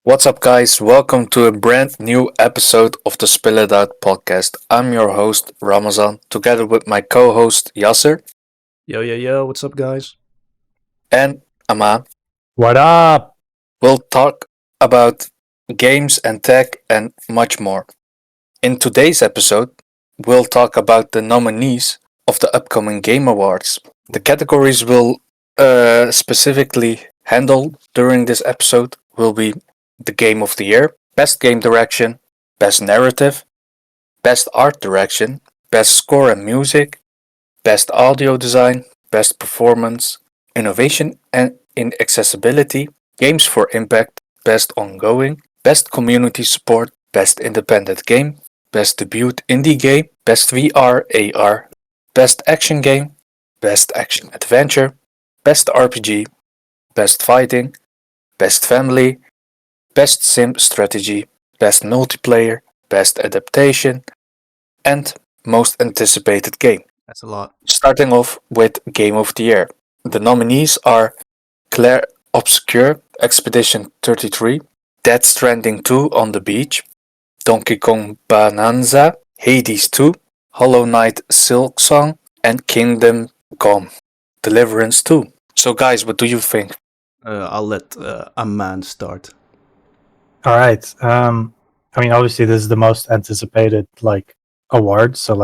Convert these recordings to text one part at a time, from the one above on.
What's up, guys? Welcome to a brand new episode of the Spill It Out podcast. I'm your host, Ramazan, together with my co host, Yasser Yo, what's up, guys? and Aman. What up? We'll talk about games and tech and much more. In today's episode, we'll talk about the nominees of the upcoming Game Awards. The categories we'll specifically handle during this episode will be the Game of the Year, Best Game Direction, Best Narrative, Best Art Direction, Best Score and Music, Best Audio Design, Best Performance, Innovation and in Accessibility, Games for Impact, Best Ongoing, Best Community Support, Best Independent Game, Best Debut Indie Game, Best VR AR, Best Action Game, Best Action Adventure, Best RPG, Best Fighting, Best Family, Best Sim Strategy, Best Multiplayer, Best Adaptation, and Most Anticipated Game. That's a lot. Starting off with Game of the Year. The nominees are Claire Obscure Expedition 33, Dead Stranding 2 on the Beach, Donkey Kong Bonanza, Hades 2, Hollow Knight Silksong, and Kingdom Come Deliverance 2. So, guys, what do you think? I'll let a man start. All right. Obviously, this is the most anticipated award, so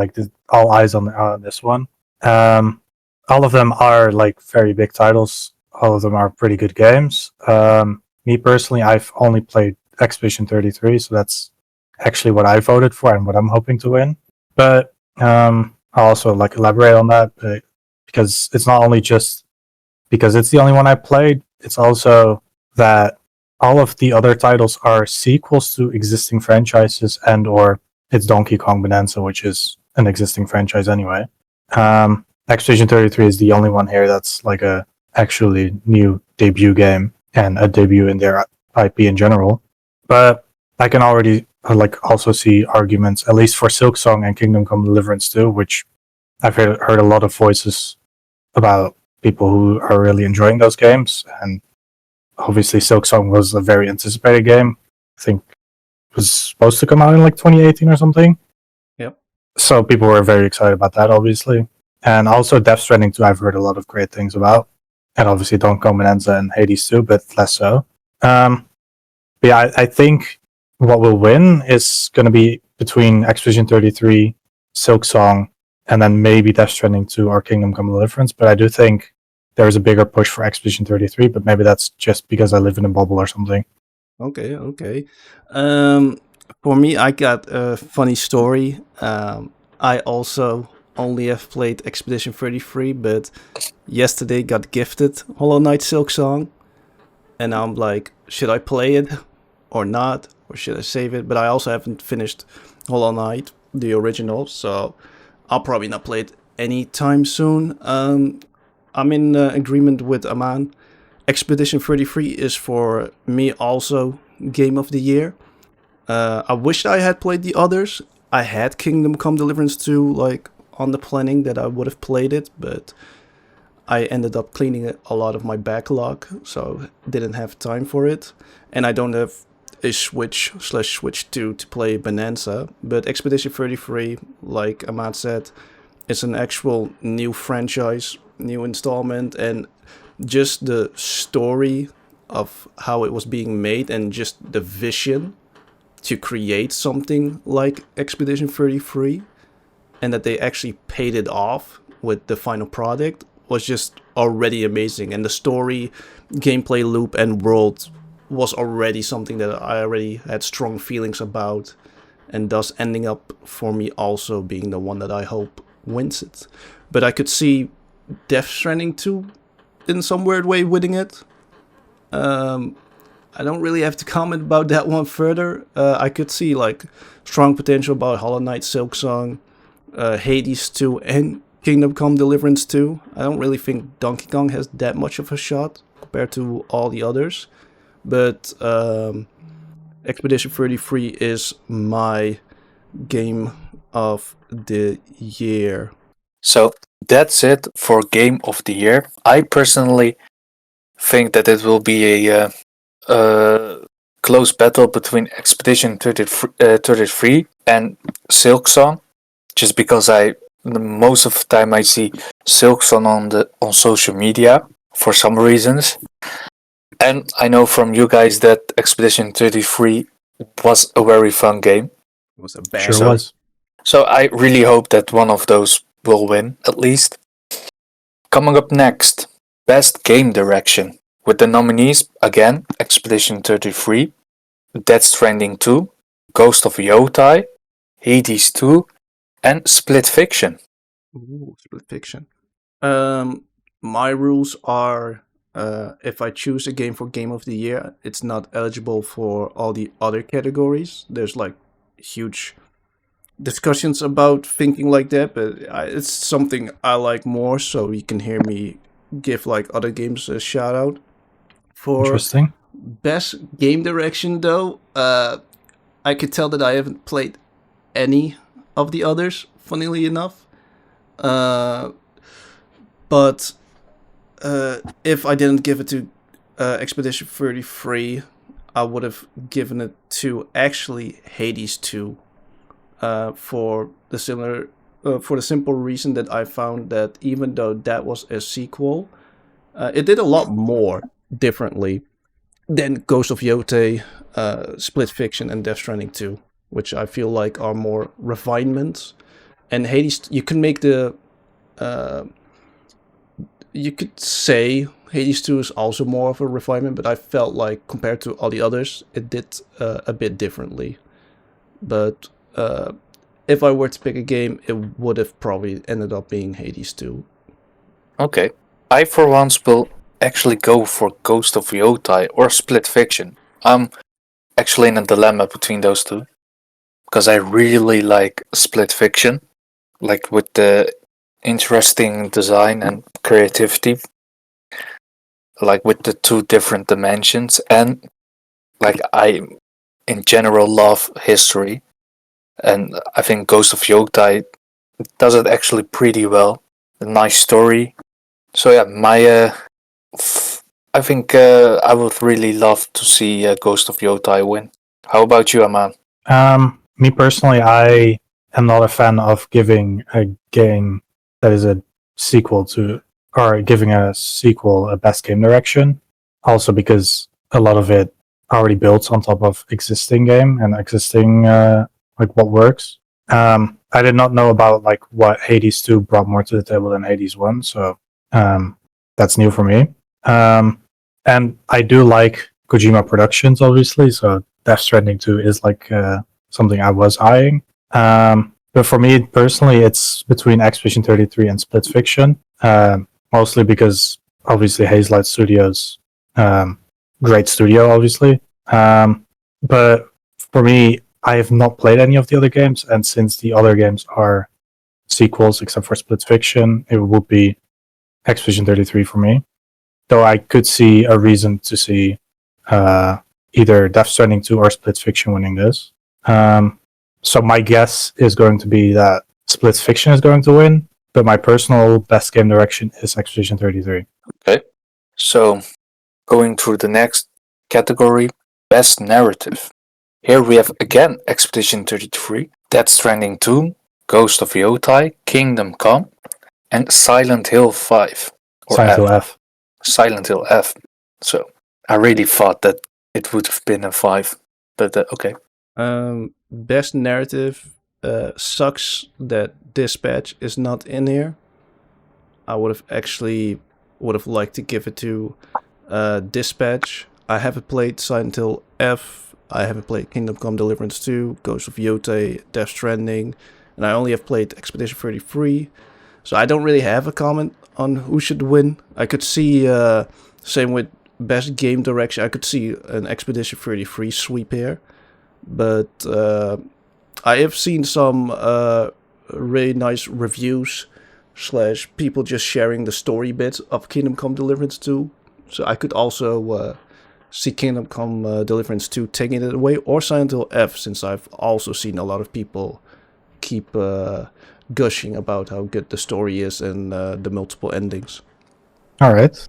all eyes on this one. All of them are very big titles. All of them are pretty good games. Me personally, I've only played Expedition 33, so that's actually what I voted for and what I'm hoping to win. But I'll also elaborate on that because it's not only just because it's the only one I played. It's also that all of the other titles are sequels to existing franchises or it's Donkey Kong Bonanza, which is an existing franchise anyway. Expedition 33 is the only one here that's a actually new debut game and a debut in their IP in general. But I can already also see arguments, at least for Silksong and Kingdom Come Deliverance 2, which I've heard a lot of voices about people who are really enjoying those games. And obviously Silksong was a very anticipated game. I think it was supposed to come out in 2018 or something. Yep. So people were very excited about that, obviously. And also Death Stranding 2, I've heard a lot of great things about. And obviously Donkey Kong Bonanza and Hades 2, but less so. But yeah, I think what will win is going to be between Expedition 33, Silksong, and then maybe Death Stranding 2 or Kingdom Come Deliverance. But I do think there is a bigger push for Expedition 33, but maybe that's just because I live in a bubble or something. Okay. For me, I got a funny story. I also only have played Expedition 33, but yesterday got gifted Hollow Knight Silksong, and I'm like, should I play it or not, or should I save it? But I also haven't finished Hollow Knight, the original, so I'll probably not play it anytime soon. I'm in agreement with Aman. Expedition 33 is for me also Game of the Year. I wished I had played the others. I had Kingdom Come Deliverance 2 on the planning that I would have played it, but I ended up cleaning a lot of my backlog, so didn't have time for it. And I don't have a Switch/Switch 2 to play Bonanza. But Expedition 33, like Ahmad said, is an actual new franchise, new installment, and just the story of how it was being made and just the vision to create something like Expedition 33 and that they actually paid it off with the final product was just already amazing. And the story, gameplay loop, and world was already something that I already had strong feelings about, and thus ending up for me also being the one that I hope wins it. But I could see Death Stranding 2 in some weird way winning it. I don't really have to comment about that one further. I could see strong potential about Hollow Knight Silksong, Hades 2, and Kingdom Come Deliverance 2. I don't really think Donkey Kong has that much of a shot compared to all the others. But Expedition 33 is my Game of the Year. So, that's it for Game of the Year. I personally think that it will be a close battle between Expedition 33 and Silksong, just because most of the time I see Silksong on social media for some reasons. And I know from you guys that Expedition 33 was a very fun game. It was a bad. Sure So- was. So I really hope that one of those will win, at least. Coming up next, Best Game Direction. With the nominees, again, Expedition 33, Death Stranding 2, Ghost of Yotai, Hades 2, and Split Fiction. Ooh, Split Fiction. My rules are if I choose a game for Game of the Year, it's not eligible for all the other categories. There's like huge discussions about thinking like that, but it's something I like more, so you can hear me give like other games a shout out. For Interesting. Best Game Direction, though, I could tell that I haven't played any of the others, funnily enough. But if I didn't give it to Expedition 33, I would have given it to actually Hades 2 for the simple reason that I found that even though that was a sequel, it did a lot more differently than Ghost of Yotai, Split Fiction, and Death Stranding 2, which I feel like are more refinements. And Hades, you can make the you could say Hades 2 is also more of a refinement, but I felt like compared to all the others, it did a bit differently. But if I were to pick a game, it would have probably ended up being Hades 2. Okay. I, for once, will actually go for Ghost of Yotai or Split Fiction. I'm actually in a dilemma between those two, because I really like Split Fiction, like with the interesting design and creativity, like with the two different dimensions, and like I in general love history, and I think Ghost of Yotai does it actually pretty well. A nice story. So yeah, I think I would really love to see Ghost of Yotai win. How about you, Aman? Me personally, I am not a fan of giving a game that is a sequel to, or giving a sequel a best game direction. Also because a lot of it already built on top of existing game and existing like what works. I did not know about like what Hades 2 brought more to the table than Hades 1, so that's new for me. And I do like Kojima Productions, obviously, so Death Stranding 2 is like something I was eyeing. But for me personally, it's between Expedition 33 and Split Fiction, mostly because obviously Hazelight Studios, great studio, obviously. But for me, I have not played any of the other games, and since the other games are sequels, except for Split Fiction, it would be Expedition 33 for me. Though I could see a reason to see either Death Stranding 2 or Split Fiction winning this. So my guess is going to be that Split Fiction is going to win, but my personal best game direction is Expedition 33. Okay. So, going through the next category, Best Narrative. Here we have again Expedition 33, Death Stranding 2, Ghost of Yotai, Kingdom Come, and Silent Hill 5. Or Silent Hill F. Silent Hill F. So, I really thought that it would have been a 5, but okay. Best narrative, sucks that Dispatch is not in here. I would have liked to give it to Dispatch. I haven't played Silent Hill F. I haven't played Kingdom Come Deliverance 2, Ghost of Yotai, Death Stranding, and I only have played Expedition 33. So I don't really have a comment on who should win. I could see, same with Best Game Direction, I could see an Expedition 33 sweep here. But I have seen some really nice reviews / people just sharing the story bits of Kingdom Come Deliverance 2. So I could also see Kingdom Come Deliverance 2 taking it away, or Silent Hill F, since I've also seen a lot of people keep gushing about how good the story is and the multiple endings. All right.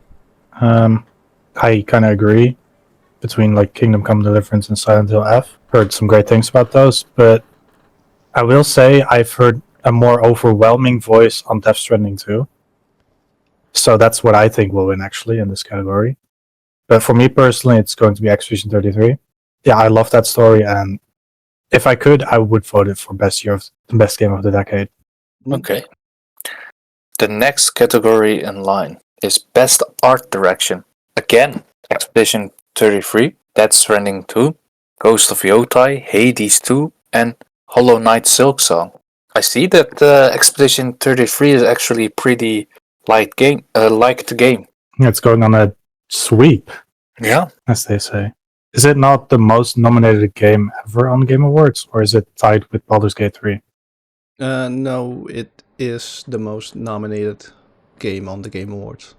I kind of agree. between like Kingdom Come Deliverance and Silent Hill F. Heard some great things about those, but I will say I've heard a more overwhelming voice on Death Stranding 2. So that's what I think will win actually in this category. But for me personally, it's going to be Expedition 33. Yeah, I love that story, and if I could, I would vote it for best game of the decade. Okay. The next category in line is Best Art Direction. Again, Expedition 33, Death Stranding 2, Ghost of Yotai, Hades 2, and Hollow Knight Silksong. I see that Expedition 33 is actually pretty liked game. It's going on a sweep, Yeah. as they say. Is it not the most nominated game ever on Game Awards, or is it tied with Baldur's Gate 3? No, it is the most nominated game on the Game Awards.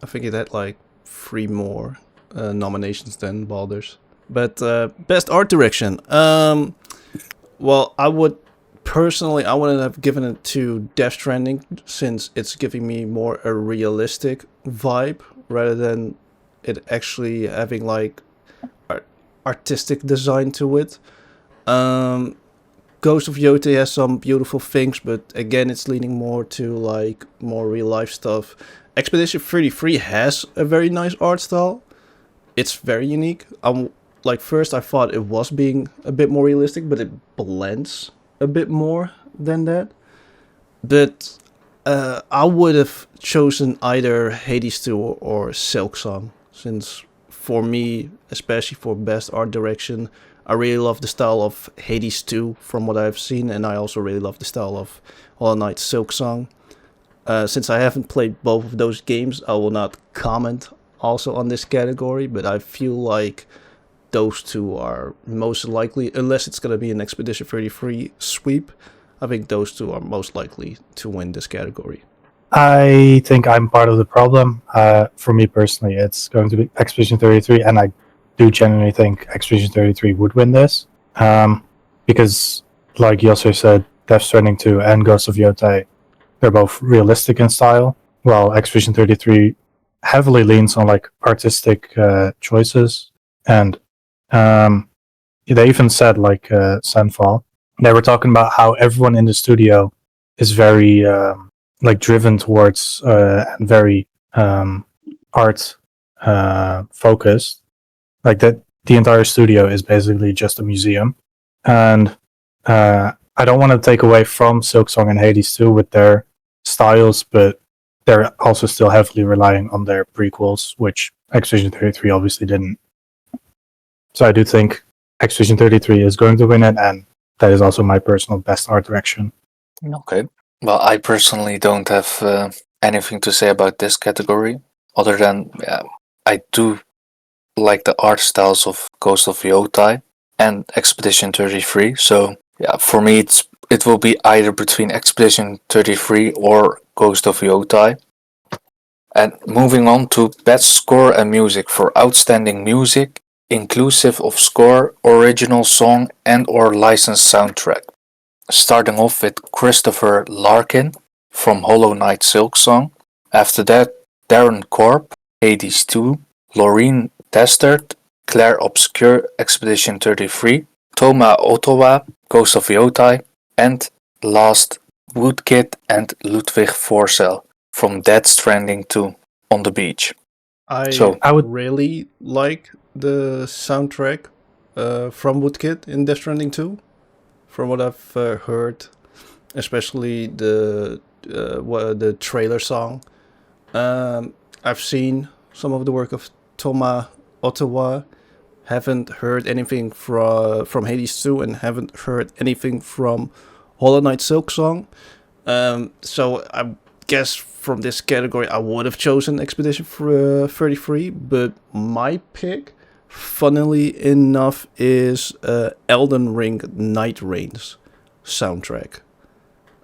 I think it had like 3 more nominations than Baldur's. But best art direction. Well, I would have given it to Death Stranding, since it's giving me more a realistic vibe rather than it actually having like artistic design to it. Ghost of Yote has some beautiful things, but again, it's leaning more to like more real life stuff. Expedition 33 has a very nice art style. It's very unique. First I thought it was being a bit more realistic, but it blends a bit more than that. But I would have chosen either Hades 2 or Silksong, since for me, especially for best art direction, I really love the style of Hades 2 from what I've seen, and I also really love the style of Hollow Knight Silksong. Since I haven't played both of those games, I will not comment also on this category, but I feel like those two are most likely, unless it's going to be an Expedition 33 sweep, I think those two are most likely to win this category. I think I'm part of the problem. For me personally, it's going to be Expedition 33, and I do genuinely think Expedition 33 would win this. Because, like Yosser said, Death Stranding 2 and Ghost of Yotai, they're both realistic in style, while Expedition 33 heavily leans on like artistic choices. And they even said, like Sandfall, they were talking about how everyone in the studio is very like driven towards and very art focused. Like that, the entire studio is basically just a museum. And I don't want to take away from Silksong and Hades 2 with their styles, but they're also still heavily relying on their prequels, which Expedition 33 obviously didn't. So I do think Expedition 33 is going to win it, and that is also my personal best art direction. Okay. Well, I personally don't have anything to say about this category, other than I do like the art styles of Ghost of Yotai and Expedition 33. So yeah, for me it will be either between Expedition 33 or Ghost of Yotai. And moving on to best score and music for outstanding music, inclusive of score, original song and or licensed soundtrack. Starting off with Christopher Larkin from Hollow Knight Silksong. After that, Darren Korb, Hades 2, Laureen Testard, Claire Obscure, Expedition 33, Toma Ottawa, Ghost of Yotai, and last, Woodkid and Ludwig Forsell from Death Stranding 2 on the beach. I I would really like the soundtrack from Woodkid in Death Stranding 2. From what I've heard, especially the trailer song. I've seen some of the work of Toma Ottawa. Haven't heard anything from Hades 2 and haven't heard anything from Hollow Knight Silksong. So I guess from this category I would have chosen Expedition 33, but my pick, funnily enough, is Elden Ring Night Reigns soundtrack.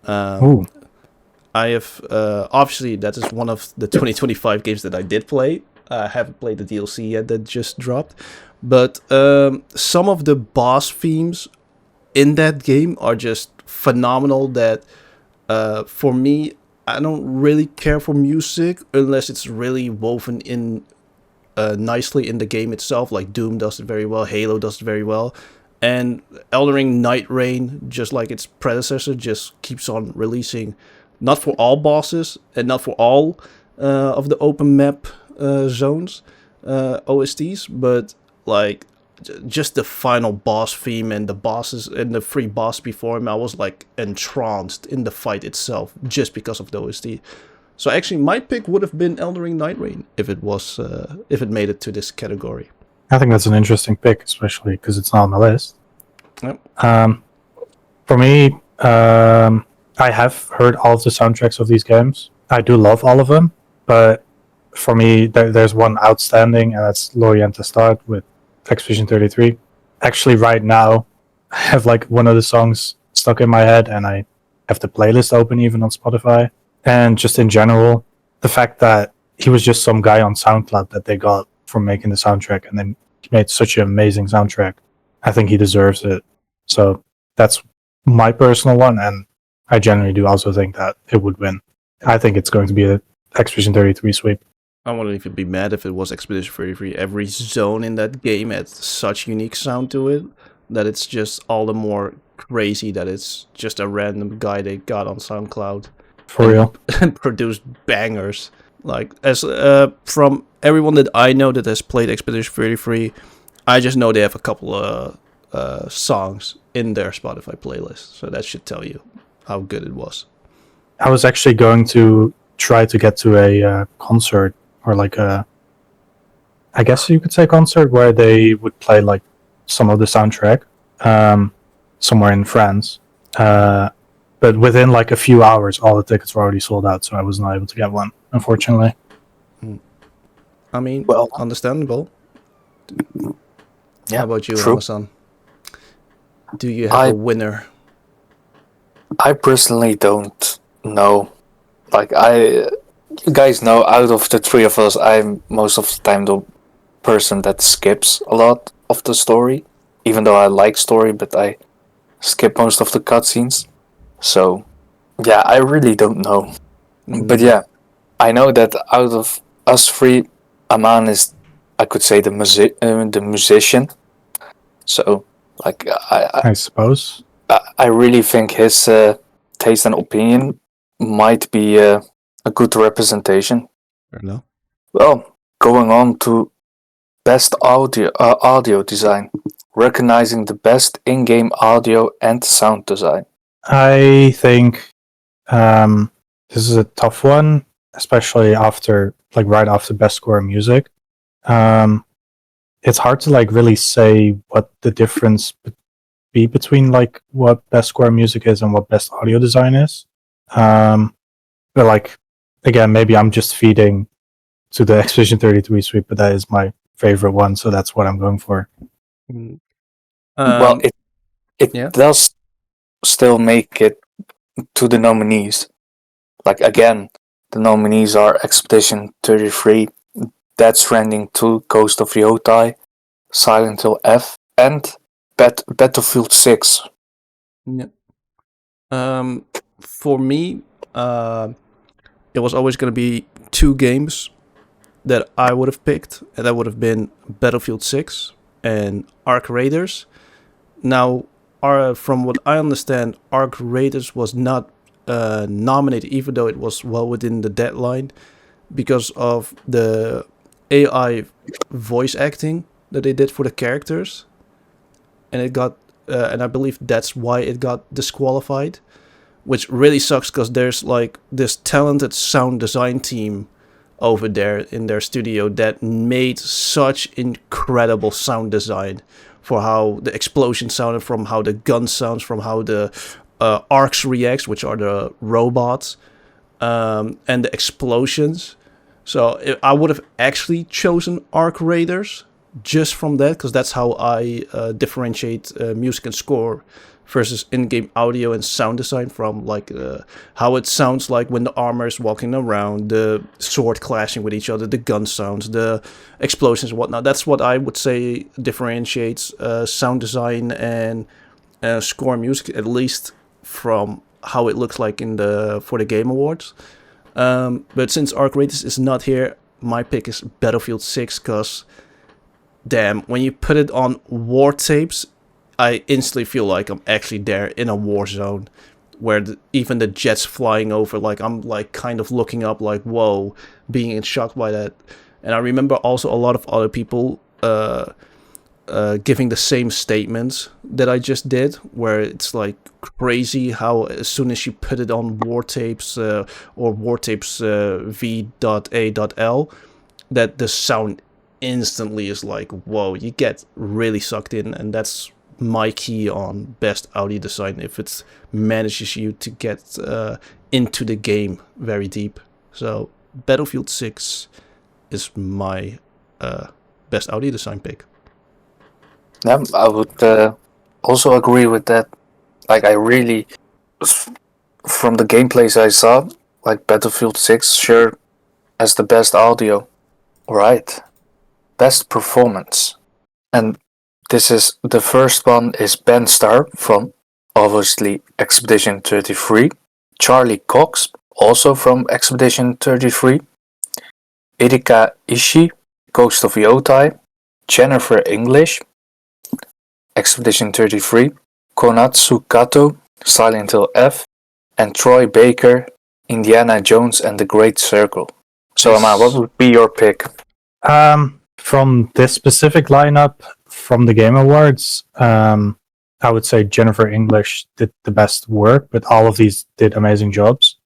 I have obviously that is one of the 2025 games that I did play. I haven't played the DLC yet that just dropped, but some of the boss themes in that game are just phenomenal. That for me, I don't really care for music unless it's really woven in nicely in the game itself. Like Doom does it very well, Halo does it very well, and Elden Ring Night Rain, just like its predecessor, just keeps on releasing, not for all bosses and not for all of the open map zones OSTs, but like just the final boss theme and the bosses and the free boss before him, I was like entranced in the fight itself just because of the OST. So actually, my pick would have been Elden Ring Night Rain if it made it to this category. I think that's an interesting pick, especially because it's not on the list. Yep. For me, I have heard all of the soundtracks of these games. I do love all of them, but for me, there's one outstanding, and that's Lorient to Start with Expedition 33. Actually, right now, I have like one of the songs stuck in my head, and I have the playlist open even on Spotify. And just in general, the fact that he was just some guy on SoundCloud that they got from making the soundtrack, and then he made such an amazing soundtrack. I think he deserves it. So that's my personal one, and I generally do also think that it would win. I think it's going to be a Expedition 33 sweep. I wouldn't even be mad if it was Expedition 33. Every zone in that game had such unique sound to it that it's just all the more crazy that it's just a random guy they got on SoundCloud. For real. And produced bangers. Like, as from everyone that I know that has played Expedition 33, I just know they have a couple of songs in their Spotify playlist. So that should tell you how good it was. I was actually going to try to get to a concert, or like a, I guess you could say concert, where they would play like some of the soundtrack somewhere in France. But within like a few hours, all the tickets were already sold out, so I was not able to get one, unfortunately. I mean, Well, understandable. yeah, How about you, true. Amazon? Do you have a winner? I personally don't know. Like, you guys know, out of the three of us, I'm most of the time the person that skips a lot of the story. Even though I like story, but I skip most of the cutscenes. So, yeah, I really don't know. But yeah, I know that out of us three, Aman is, I could say, the musician. So, like, I suppose. I really think his taste and opinion might be a good representation. Fair enough. Well, going on to best audio design, recognizing the best in-game audio and sound design. I think this is a tough one, especially after, like, right after best score in music. It's hard to like really say what the difference be between like what best score in music is and what best audio design is. But like, again, maybe I'm just feeding to the Expedition 33 sweep, but that is my favorite one, so that's what I'm going for. Well, it yeah. does still make it to the nominees. Like, again, the nominees are Expedition 33, Death Stranding 2, Ghost of Yotei, Silent Hill F, and Battlefield 6. Yeah. For me, it was always going to be two games that I would have picked, and that would have been Battlefield 6 and Arc Raiders. Now, from what I understand, Arc Raiders was not nominated, even though it was well within the deadline, because of the AI voice acting that they did for the characters, and it got, and I believe that's why it got disqualified, which really sucks because there's like this talented sound design team over there in their studio that made such incredible sound design for how the explosion sounded, from how the gun sounds, from how the arcs reacts, which are the robots, and the explosions. So I would have actually chosen Arc Raiders just from that, because that's how I differentiate music and score versus in-game audio and sound design, from like how it sounds like when the armor is walking around, the sword clashing with each other, the gun sounds, the explosions and whatnot. That's what I would say differentiates sound design and score music, at least from how it looks like for the Game Awards. But since Arc Raiders is not here, my pick is Battlefield 6 because, damn, when you put it on war tapes, I instantly feel like I'm actually there in a war zone where even the jets flying over, like I'm like kind of looking up like, whoa, being in shock by that. And I remember also a lot of other people giving the same statements that I just did, where it's like crazy how as soon as you put it on war tapes or war tapes V.A.L, that the sound instantly is like, whoa, you get really sucked in. And that's my key on best audio design, if it manages you to get into the game very deep. So Battlefield 6 is my best audio design pick. Yeah, I would also agree with that. Like, I really, from the gameplays I saw, like Battlefield 6 sure has the best audio. Right. Best performance. And this is, the first one is Ben Starr from, obviously, Expedition 33. Charlie Cox, also from Expedition 33. Erika Ishii, Ghost of Yotai. Jennifer English, Expedition 33, Konatsu Kato, Silent Hill F, and Troy Baker, Indiana Jones and the Great Circle. So, Aman, what would be your pick? From this specific lineup from the Game Awards, I would say Jennifer English did the best work, but all of these did amazing jobs.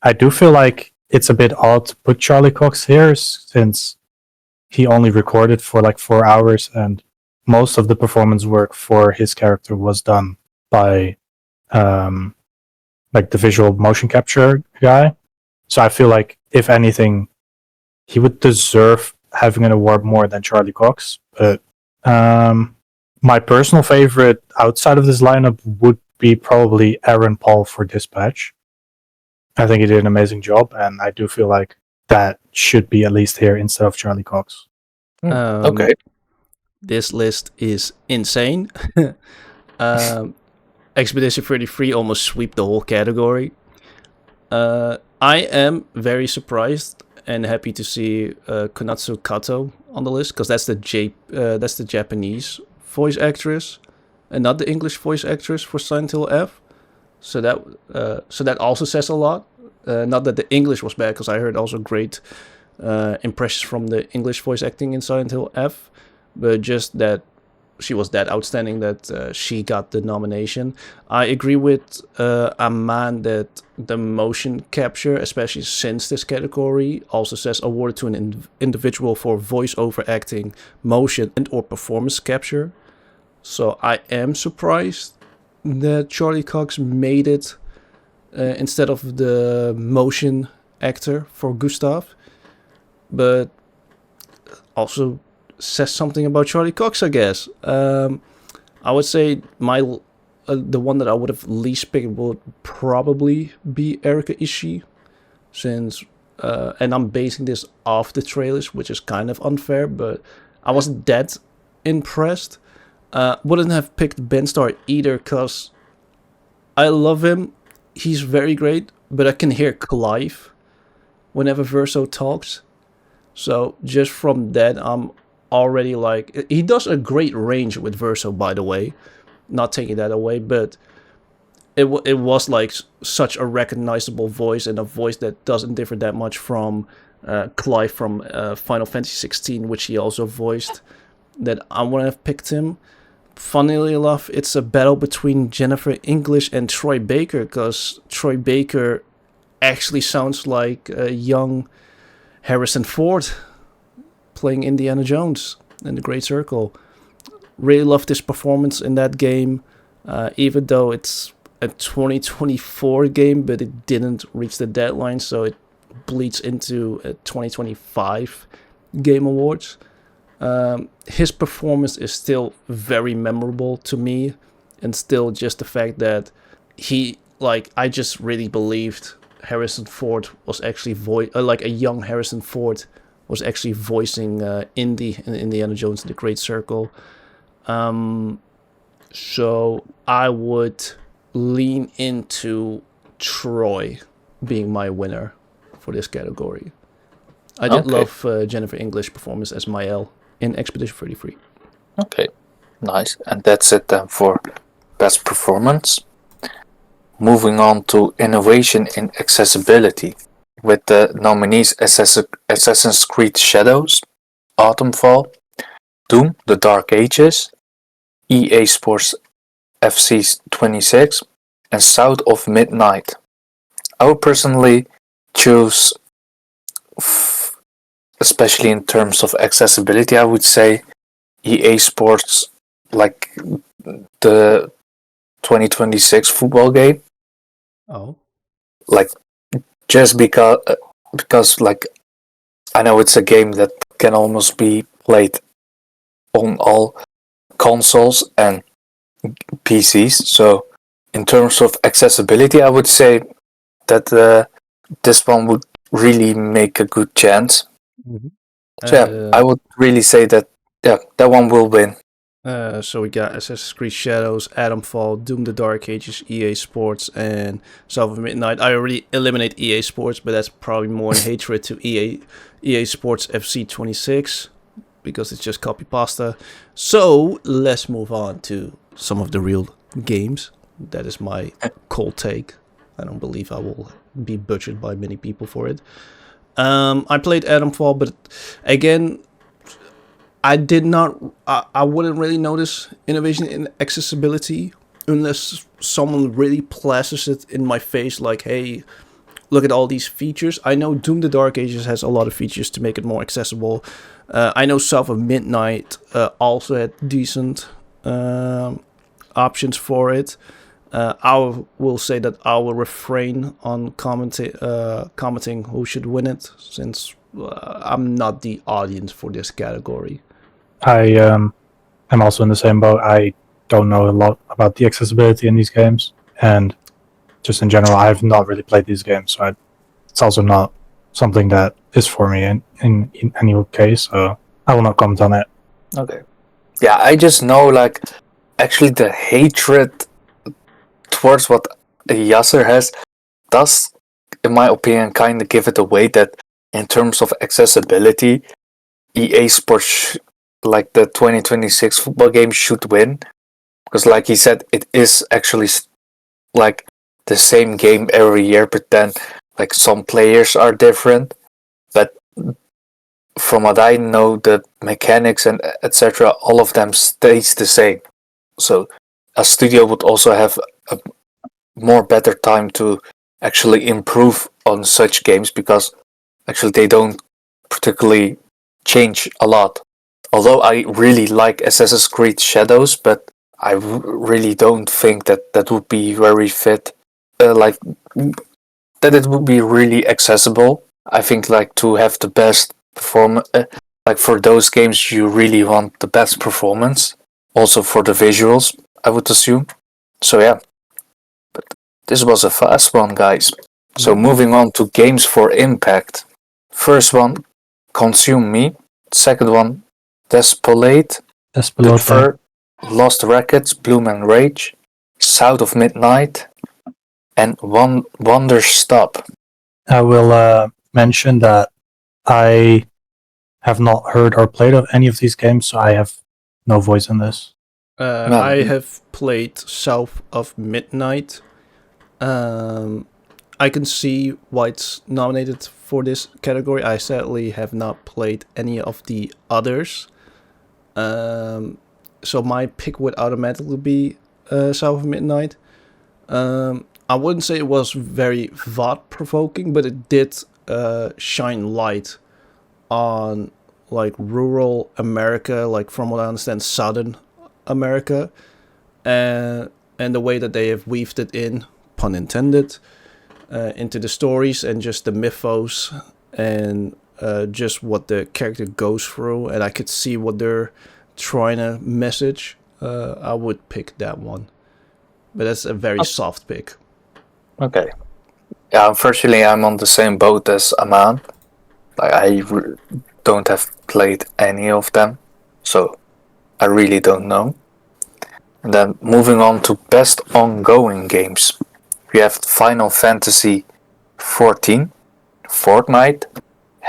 I do feel like it's a bit odd to put Charlie Cox here, since he only recorded for like 4 hours, and most of the performance work for his character was done by like the visual motion capture guy. So I feel like, if anything, he would deserve having an award more than Charlie Cox. But my personal favorite outside of this lineup would be probably Aaron Paul for Dispatch. I think he did an amazing job, and I do feel like that should be at least here instead of Charlie Cox. Okay. This list is insane. Expedition 33 almost sweep the whole category. I am very surprised and happy to see Konatsu Kato on the list, because that's the Japanese voice actress and not the English voice actress for Silent Hill F. So that also says a lot. Not that the English was bad, because I heard also great impressions from the English voice acting in Silent Hill F, but just that she was that outstanding that she got the nomination. I agree with Aman that the motion capture, especially since this category also says awarded to an individual for voice-over acting, motion and or performance capture. So I am surprised that Charlie Cox made it instead of the motion actor for Gustav. But also says something about Charlie Cox, I guess. I would say the one that I would have least picked would probably be Erika Ishii, since and I'm basing this off the trailers, which is kind of unfair, but I wasn't that impressed. Wouldn't have picked Ben Starr either, because I love him. He's very great, but I can hear Clive whenever Verso talks. So just from that, I'm already like, he does a great range with Verso, by the way, not taking that away, but it was like such a recognizable voice, and a voice that doesn't differ that much from Clive from Final Fantasy 16, which he also voiced, that I wouldn't have picked him. Funnily enough, it's a battle between Jennifer English and Troy Baker, because Troy Baker actually sounds like a young Harrison Ford playing Indiana Jones in the Great Circle. Really loved his performance in that game, even though it's a 2024 game, but it didn't reach the deadline, so it bleeds into a 2025 Game Awards. His performance is still very memorable to me, and still just the fact that I just really believed Harrison Ford was actually like a young Harrison Ford was actually voicing Indy in Indiana Jones and the Great Circle. So I would lean into Troy being my winner for this category. I did Okay. love Jennifer English performance as Mael in Expedition 33. Okay, nice. And that's it then for best performance. Moving on to innovation in accessibility, with the nominees Assassin's Creed Shadows, Autumnfall, Doom: The Dark Ages, EA Sports FC 26, and South of Midnight. I would personally choose, especially in terms of accessibility, I would say EA Sports, like the 2026 football game, Oh. like just because like I know it's a game that can almost be played on all consoles and PCs. So in terms of accessibility, I would say that this one would really make a good chance. Mm-hmm. So yeah, I would really say that that one will win. So we got Assassin's Creed Shadows, Atomfall, Doom: The Dark Ages, EA Sports, and South of Midnight. I already eliminate EA Sports, but that's probably more in hatred to EA Sports FC 26 because it's just copy pasta. So let's move on to some of the real games. That is my cold take. I don't believe I will be butchered by many people for it. I played Atomfall, but again, I did not. I wouldn't really notice innovation in accessibility unless someone really places it in my face, like, "Hey, look at all these features." I know Doom: The Dark Ages has a lot of features to make it more accessible. I know South of Midnight also had decent options for it. I will say that I will refrain on commenting who should win it, since I'm not the audience for this category. I am also in the same boat. I don't know a lot about the accessibility in these games, and just in general, I've not really played these games, so it's also not something that is for me in any case. So I will not comment on it. Okay. Yeah, I just know like actually the hatred towards what Yasser has does, in my opinion, kind of give it away that in terms of accessibility, EA Sports, like the 2026 football game, should win. Because like he said, it is actually like the same game every year, but then like some players are different. But from what I know, the mechanics and etc., all of them stays the same. So a studio would also have a more better time to actually improve on such games, because actually they don't particularly change a lot. Although I really like Assassin's Creed Shadows, but I really don't think that that would be very fit. Like that it would be really accessible. I think like to have the best performance, like for those games, you really want the best performance. Also for the visuals, I would assume. So yeah, but this was a fast one, guys. So moving on to games for impact. First one, Consume Me. Second one, Despolate. The third, Lost Records, Bloom and Rage. South of Midnight. And Wonder Stop. I will mention that I have not heard or played of any of these games, so I have no voice in this. I have played South of Midnight. I can see why it's nominated for this category. I sadly have not played any of the others. So my pick would automatically be South of Midnight. I wouldn't say it was very thought-provoking, but it did shine light on like rural America, like from what I understand, Southern America, and the way that they have weaved it in, pun intended, into the stories and just the mythos and just what the character goes through, and I could see what they're trying to message. I would pick that one, but that's a very soft pick. Okay. Yeah, unfortunately, I'm on the same boat as Aman. Like, I don't have played any of them, so I really don't know. And then moving on to best ongoing games, we have Final Fantasy XIV, Fortnite,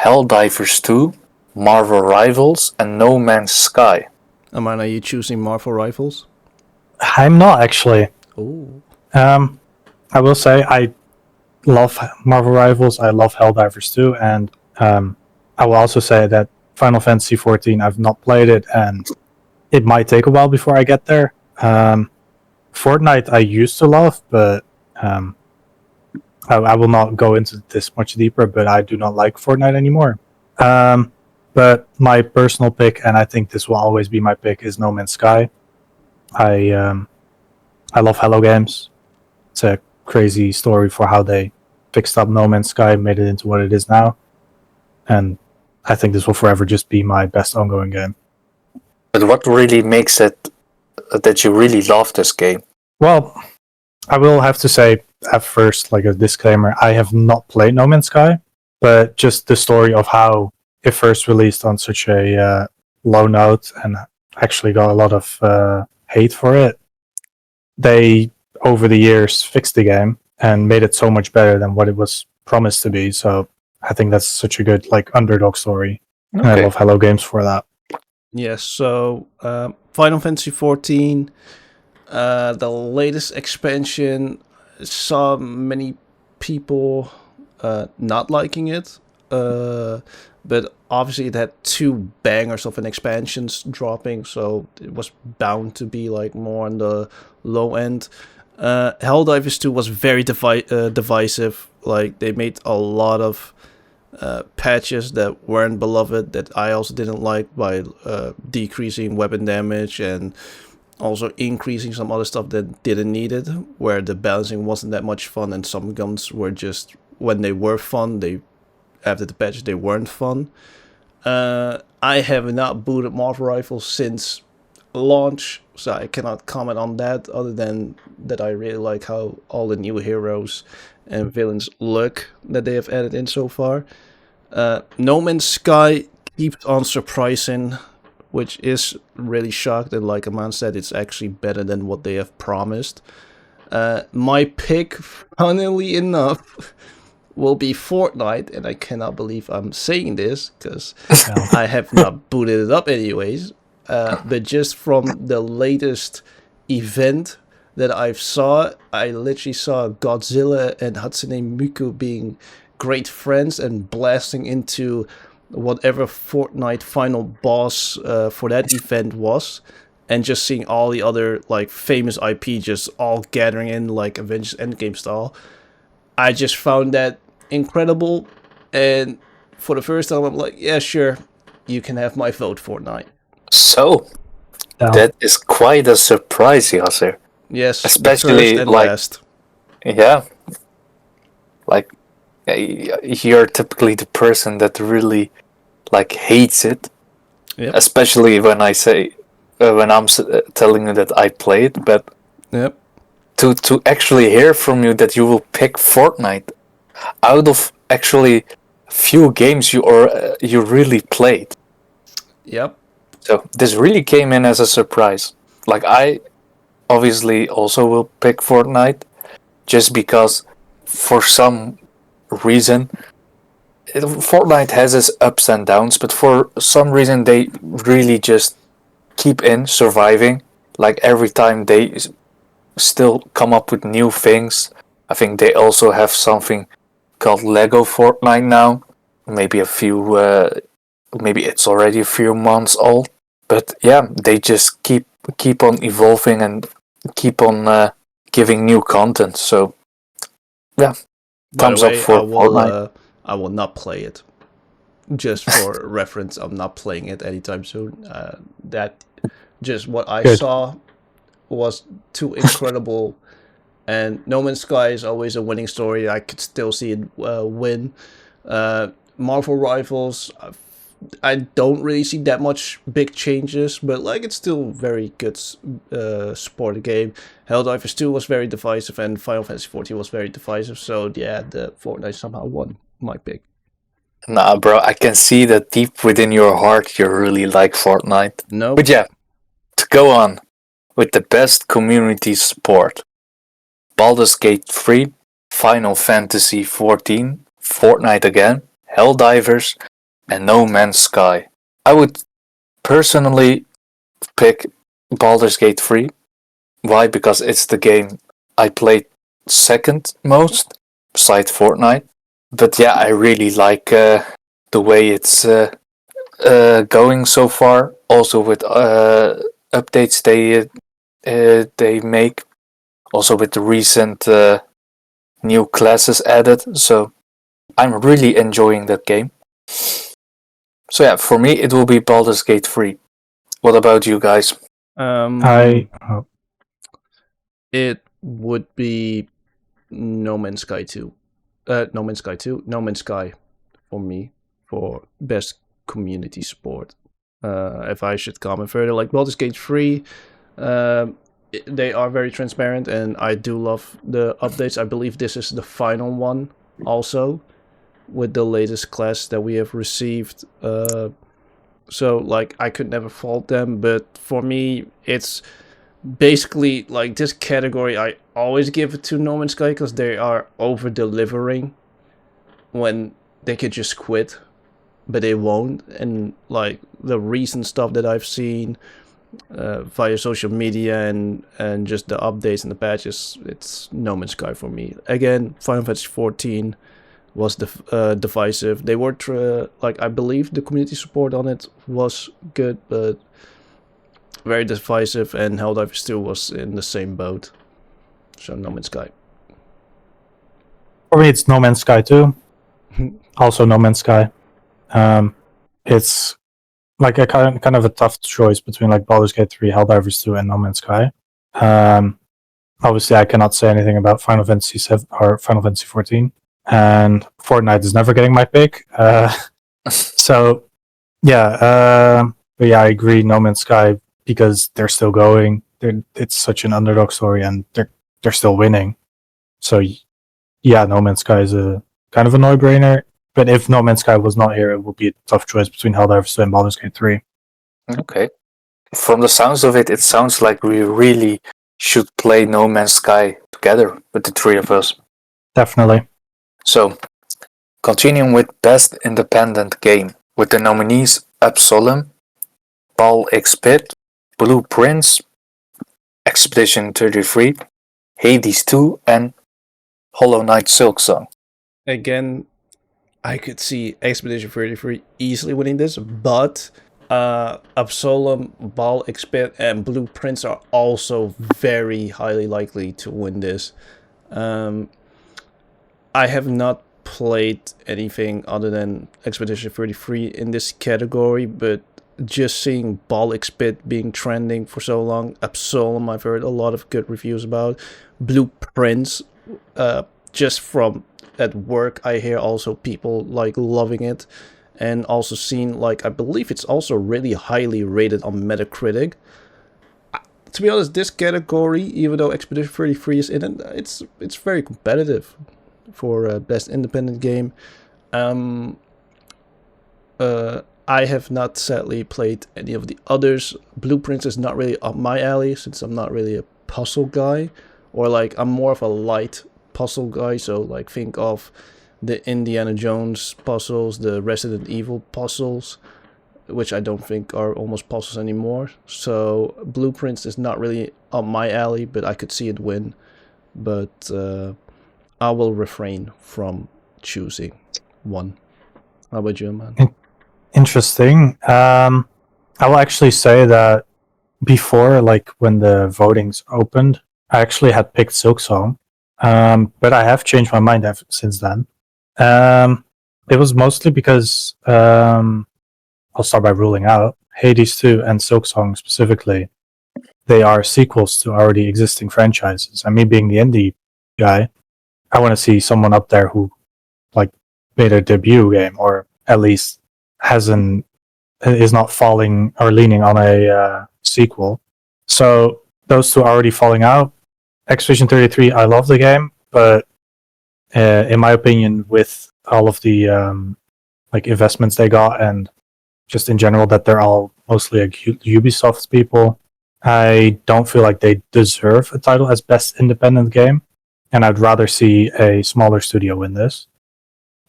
Helldivers 2, Marvel Rivals, and No Man's Sky. Aman, are you choosing Marvel Rivals? I'm not actually. Oh. I will say I love Marvel Rivals. I love Helldivers 2, and I will also say that Final Fantasy 14. I've not played it, and it might take a while before I get there. Fortnite I used to love, but I will not go into this much deeper. But I do not like Fortnite anymore. But my personal pick, and I think this will always be my pick, is No Man's Sky. I love Hello Games. It's a crazy story for how they fixed up No Man's Sky, made it into what it is now, and I think this will forever just be my best ongoing game. But what really makes it that you really love this game? Well, I will have to say at first, like a disclaimer, I have not played No Man's Sky, but just the story of how it first released on such a low note and actually got a lot of hate for it. They, over the years, fixed the game and made it so much better than what it was promised to be. So I think that's such a good like underdog story. And I love Hello Games for that. Yes, so Final Fantasy 14, the latest expansion, saw many people not liking it. But obviously it had 2 bangers of an expansions dropping, so it was bound to be like more on the low end. Helldivers 2 was very divisive. Like they made a lot of patches that weren't beloved that I also didn't like by decreasing weapon damage and also increasing some other stuff that didn't need it, where the balancing wasn't that much fun and some guns were just, when they were fun, they after the patch they weren't fun. I have not booted Marvel Rifles since launch, so I cannot comment on that other than that I really like how all the new heroes and villains look that they have added in so far. No Man's Sky keeps on surprising, which is really shocked, and like Aman said, it's actually better than what they have promised. My pick, funnily enough, will be Fortnite, and I cannot believe I'm saying this because I have not booted it up anyways. But just from the latest event that I literally saw Godzilla and Hatsune Miku being great friends and blasting into whatever Fortnite final boss for that event was, and just seeing all the other like famous IP just all gathering in like Avengers Endgame style. I just found that incredible, and for the first time I'm like, yeah, sure, you can have my vote, Fortnite. So that is quite a surprise, Yasser. Yes, especially the first and like last. Yeah, like you're typically the person that really like hates it. Yep. Especially when I say when I'm telling you that I played, but Yep. To actually hear from you that you will pick Fortnite out of actually few games you really played. Yep. So this really came in as a surprise. Like I obviously also will pick Fortnite just because for some reason Fortnite has its ups and downs, but for some reason they really just keep in surviving. Like every time they still come up with new things. I think they also have something called Lego Fortnite now. Maybe maybe it's already a few months old. But yeah, they just keep on evolving and keep on giving new content. So yeah, thumbs up for Fortnite. I will not play it. Just for reference, I'm not playing it anytime soon. That just what I saw was too incredible. And No Man's Sky is always a winning story. I could still see it win. Marvel Rivals, I don't really see that much big changes, but like it's still very good sport game. Helldivers 2 was very divisive, and Final Fantasy 14 was very divisive. So yeah, the Fortnite somehow won my pick. Nah, bro, I can see that deep within your heart you really like Fortnite. No, But yeah, to go on with the best community support. Baldur's Gate 3, Final Fantasy 14, Fortnite again, Helldivers, and No Man's Sky. I would personally pick Baldur's Gate 3. Why? Because it's the game I played second most, besides Fortnite. But yeah, I really like the way it's going so far. Also with updates they make. Also with the recent new classes added. So I'm really enjoying that game. So yeah, for me it will be Baldur's Gate 3. What about you guys? It would be No Man's Sky 2. No Man's Sky 2. No Man's Sky for me for best community support. If I should comment further, like Baldur's Gate 3, they are very transparent, and I do love the updates. I believe this is the final one also with the latest class that we have received. So like I could never fault them, but for me it's basically like this category I always give it to No Man's Sky because they are over delivering when they could just quit, but they won't. And like the recent stuff that I've seen via social media and just the updates and the patches, it's No Man's Sky for me. Again, Final Fantasy 14 was divisive. They were like I believe the community support on it was good, but very divisive, and Helldivers 2 was in the same boat. So No Man's Sky. For me, it's No Man's Sky 2. Also No Man's Sky. It's like a kind of a tough choice between like Baldur's Gate 3, Helldivers 2, and No Man's Sky. Obviously, I cannot say anything about Final Fantasy 7 or Final Fantasy 14, and Fortnite is never getting my pick. So yeah, but yeah, I agree. No Man's Sky, because they're still going. It's such an underdog story, and they're still winning. So yeah, No Man's Sky is a kind of a no-brainer. But if No Man's Sky was not here, it would be a tough choice between Helldivers 2 and Baldur's Gate 3. Okay. From the sounds of it, it sounds like we really should play No Man's Sky together with the three of us. Definitely. So, continuing with Best Independent Game, with the nominees Absolem, Bal X-Pit, Blue Prince, Expedition 33, Hades 2, and Hollow Knight Silksong. Again, I could see Expedition 33 easily winning this, but Absolem, Bal X-Pit, and Blue Prince are also very highly likely to win this. I have not played anything other than Expedition 33 in this category, but just seeing Bal X-Pit being trending for so long, Absolem I've heard a lot of good reviews about. Blue Prince, just from at work I hear also people like loving it, and also seen like I believe it's also really highly rated on Metacritic. To be honest, this category, even though Expedition 33 is in it, it's very competitive for best independent game. I have not sadly played any of the others. Blue Prince is not really up my alley since I'm not really a puzzle guy, or like I'm more of a light puzzle guy. So like think of the Indiana Jones puzzles, the Resident Evil puzzles, which I don't think are almost puzzles anymore. So Blue Prince is not really up my alley, but I could see it win. But I will refrain from choosing one. How about you, man? Interesting. I will actually say that before, like when the votings opened, I actually had picked Silksong, but I have changed my mind since then. It was mostly because I'll start by ruling out Hades 2 and Silksong specifically. They are sequels to already existing franchises. And me being the indie guy, I want to see someone up there who like made a debut game, or at least is not falling or leaning on a sequel. So those two are already falling out. Expedition 33, I love the game, but in my opinion, with all of the like investments they got, and just in general that they're all mostly like Ubisoft people, I don't feel like they deserve a title as best independent game, and I'd rather see a smaller studio win this.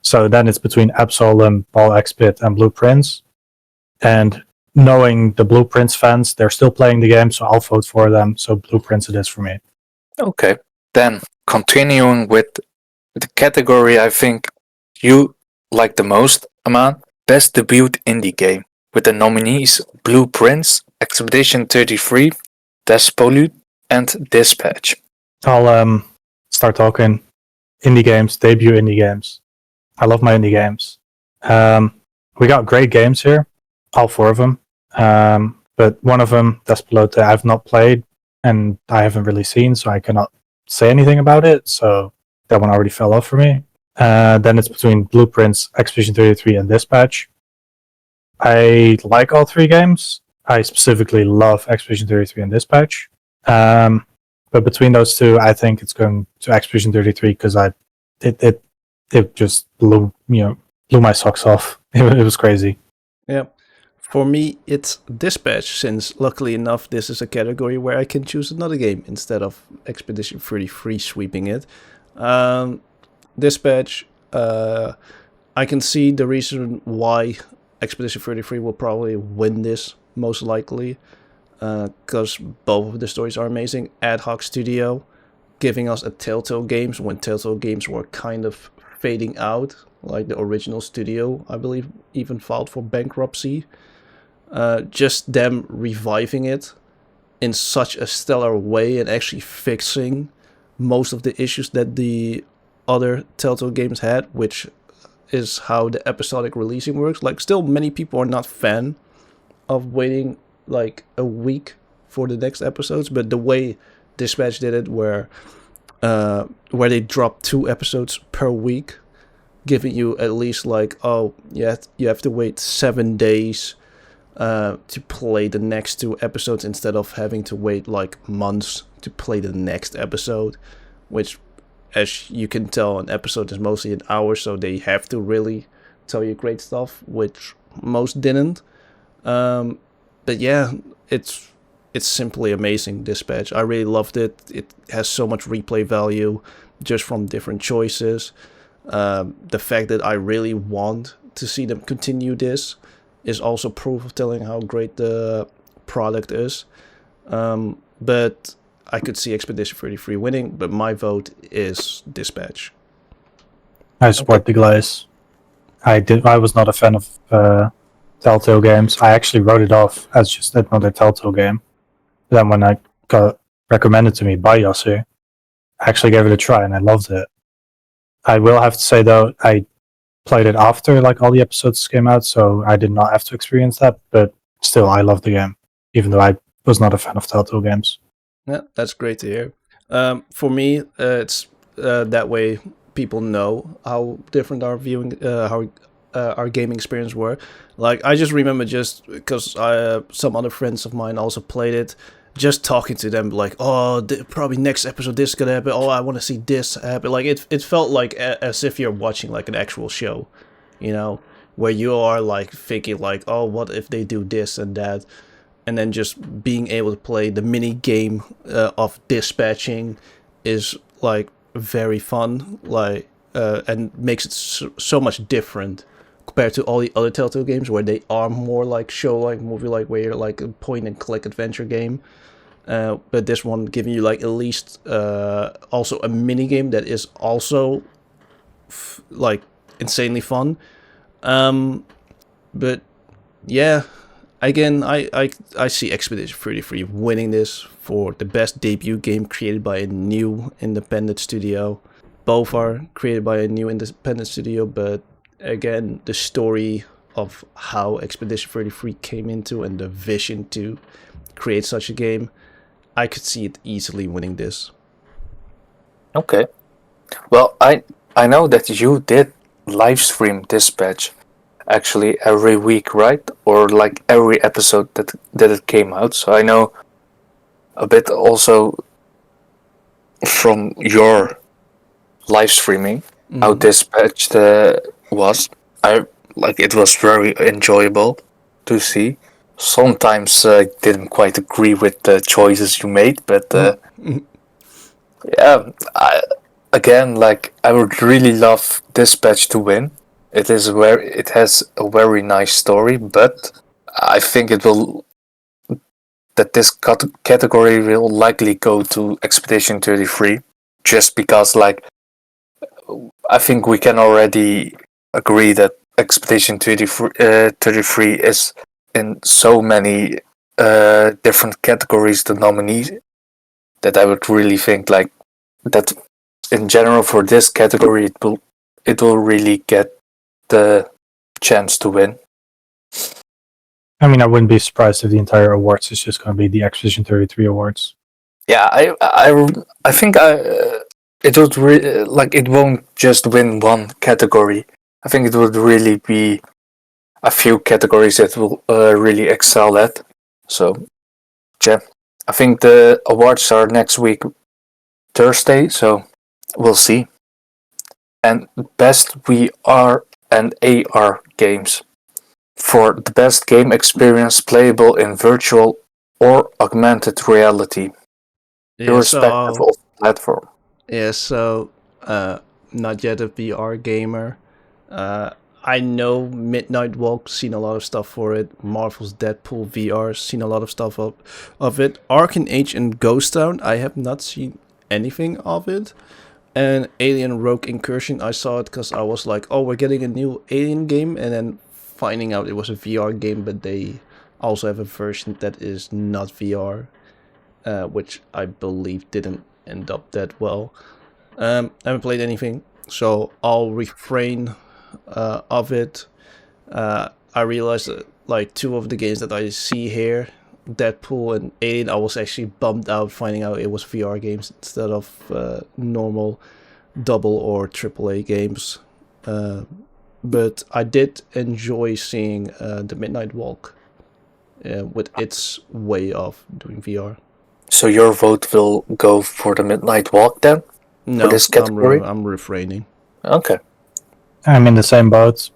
So then it's between Absolem, Ball Expit, and Blueprints. And knowing the Blueprints fans, they're still playing the game, so I'll vote for them. So Blueprints it is for me. Okay. Then continuing with the category I think you like the most, Aman, Best Debut Indie Game, with the nominees Blueprints, Expedition 33, Despolute, and Dispatch. I'll start talking indie games, debut indie games. I love my indie games. We got great games here, all 4 of them. But one of them, Despolute, I've not played and I haven't really seen, so I cannot say anything about it. So that one already fell off for me. Then it's between Blueprints, Expedition 33, and Dispatch. I like all 3 games. I specifically love Expedition 33 and Dispatch. But between those 2, I think it's going to Expedition 33 because it just blew my socks off. It was crazy. Yeah. For me, it's Dispatch, since luckily enough, this is a category where I can choose another game instead of Expedition 33 sweeping it. Dispatch, I can see the reason why Expedition 33 will probably win this, most likely, because both of the stories are amazing. Ad Hoc Studio, giving us a Telltale Games when Telltale Games were kind of fading out, like the original studio, I believe, even filed for bankruptcy. Just them reviving it in such a stellar way and actually fixing most of the issues that the other Telltale games had, which is how the episodic releasing works. Like, still many people are not fan of waiting like a week for the next episodes, but the way Dispatch did it, where they dropped 2 episodes per week, giving you at least like, oh yeah, you have to wait 7 days to play the next 2 episodes instead of having to wait like months to play the next episode, which, as you can tell, an episode is mostly an hour, so they have to really tell you great stuff, which most didn't. But yeah, it's simply amazing, Dispatch. I really loved it. It has so much replay value just from different choices. The fact that I really want to see them continue this is also proof of telling how great the product is. But I could see Expedition 33 winning, but my vote is Dispatch. I support the Glaze. I was not a fan of Telltale games. I actually wrote it off as just another Telltale game. Then when I got recommended to me by Yossi, I actually gave it a try and I loved it. I will have to say though, I played it after like all the episodes came out, so I did not have to experience that, but still I love the game, even though I was not a fan of Telltale games. Yeah, that's great to hear. For me, it's that way people know how different our viewing, our gaming experience were. Like, I just remember, just because some other friends of mine also played it, just talking to them like, oh, probably next episode this is gonna happen. Oh, I want to see this happen. Like, it felt like as if you're watching like an actual show, where you are like thinking like, oh, what if they do this and that, and then just being able to play the mini game of dispatching is like very fun, like and makes it so much different compared to all the other Telltale games where they are more like show, like movie, like where you're like a point and click adventure game. But this one giving you like at least also a mini game that is also like insanely fun. But yeah, again, I see Expedition 33 winning this for the best debut game created by a new independent studio. Both are created by a new independent studio, but again, the story of how Expedition 33 came into and the vision to create such a game, I could see it easily winning this. Okay. Well, I know that you did live stream Dispatch actually every week, right? Or like every episode that it came out. So I know a bit also from your live streaming how Dispatch was. It was very enjoyable to see. Sometimes I didn't quite agree with the choices you made, but yeah, again, like I would really love Dispatch to win. It has a very nice story, but I think this category will likely go to Expedition 33, just because like I think we can already agree that Expedition 33 is in so many different categories the nominee, that I would really think like that in general for this category it will really get the chance to win. I mean, I wouldn't be surprised if the entire awards is just going to be the Expedition 33 awards. Yeah, I think it would like it won't just win one category. I think it would really be a few categories that will really excel at. So, yeah, I think the awards are next week, Thursday. So we'll see. And best VR and AR games. For the best game experience playable in virtual or augmented reality, irrespective of platform. Yeah, so not yet a VR gamer. I know Midnight Walk, seen a lot of stuff for it. Marvel's Deadpool VR, seen a lot of stuff of it. Arcane Age and Ghost Town, I have not seen anything of it. And Alien Rogue Incursion, I saw it because I was like, oh, we're getting a new Alien game, and then finding out it was a VR game, but they also have a version that is not VR, which I believe didn't end up that well. I haven't played anything, so I'll refrain of it. I realized that like two of the games that I see here, Deadpool and Alien, I was actually bummed out finding out it was VR games instead of normal double or AAA games. But I did enjoy seeing the Midnight Walk with its way of doing VR. So your vote will go for the Midnight Walk then? No, for this category? I'm refraining. Okay. I'm in the same boat.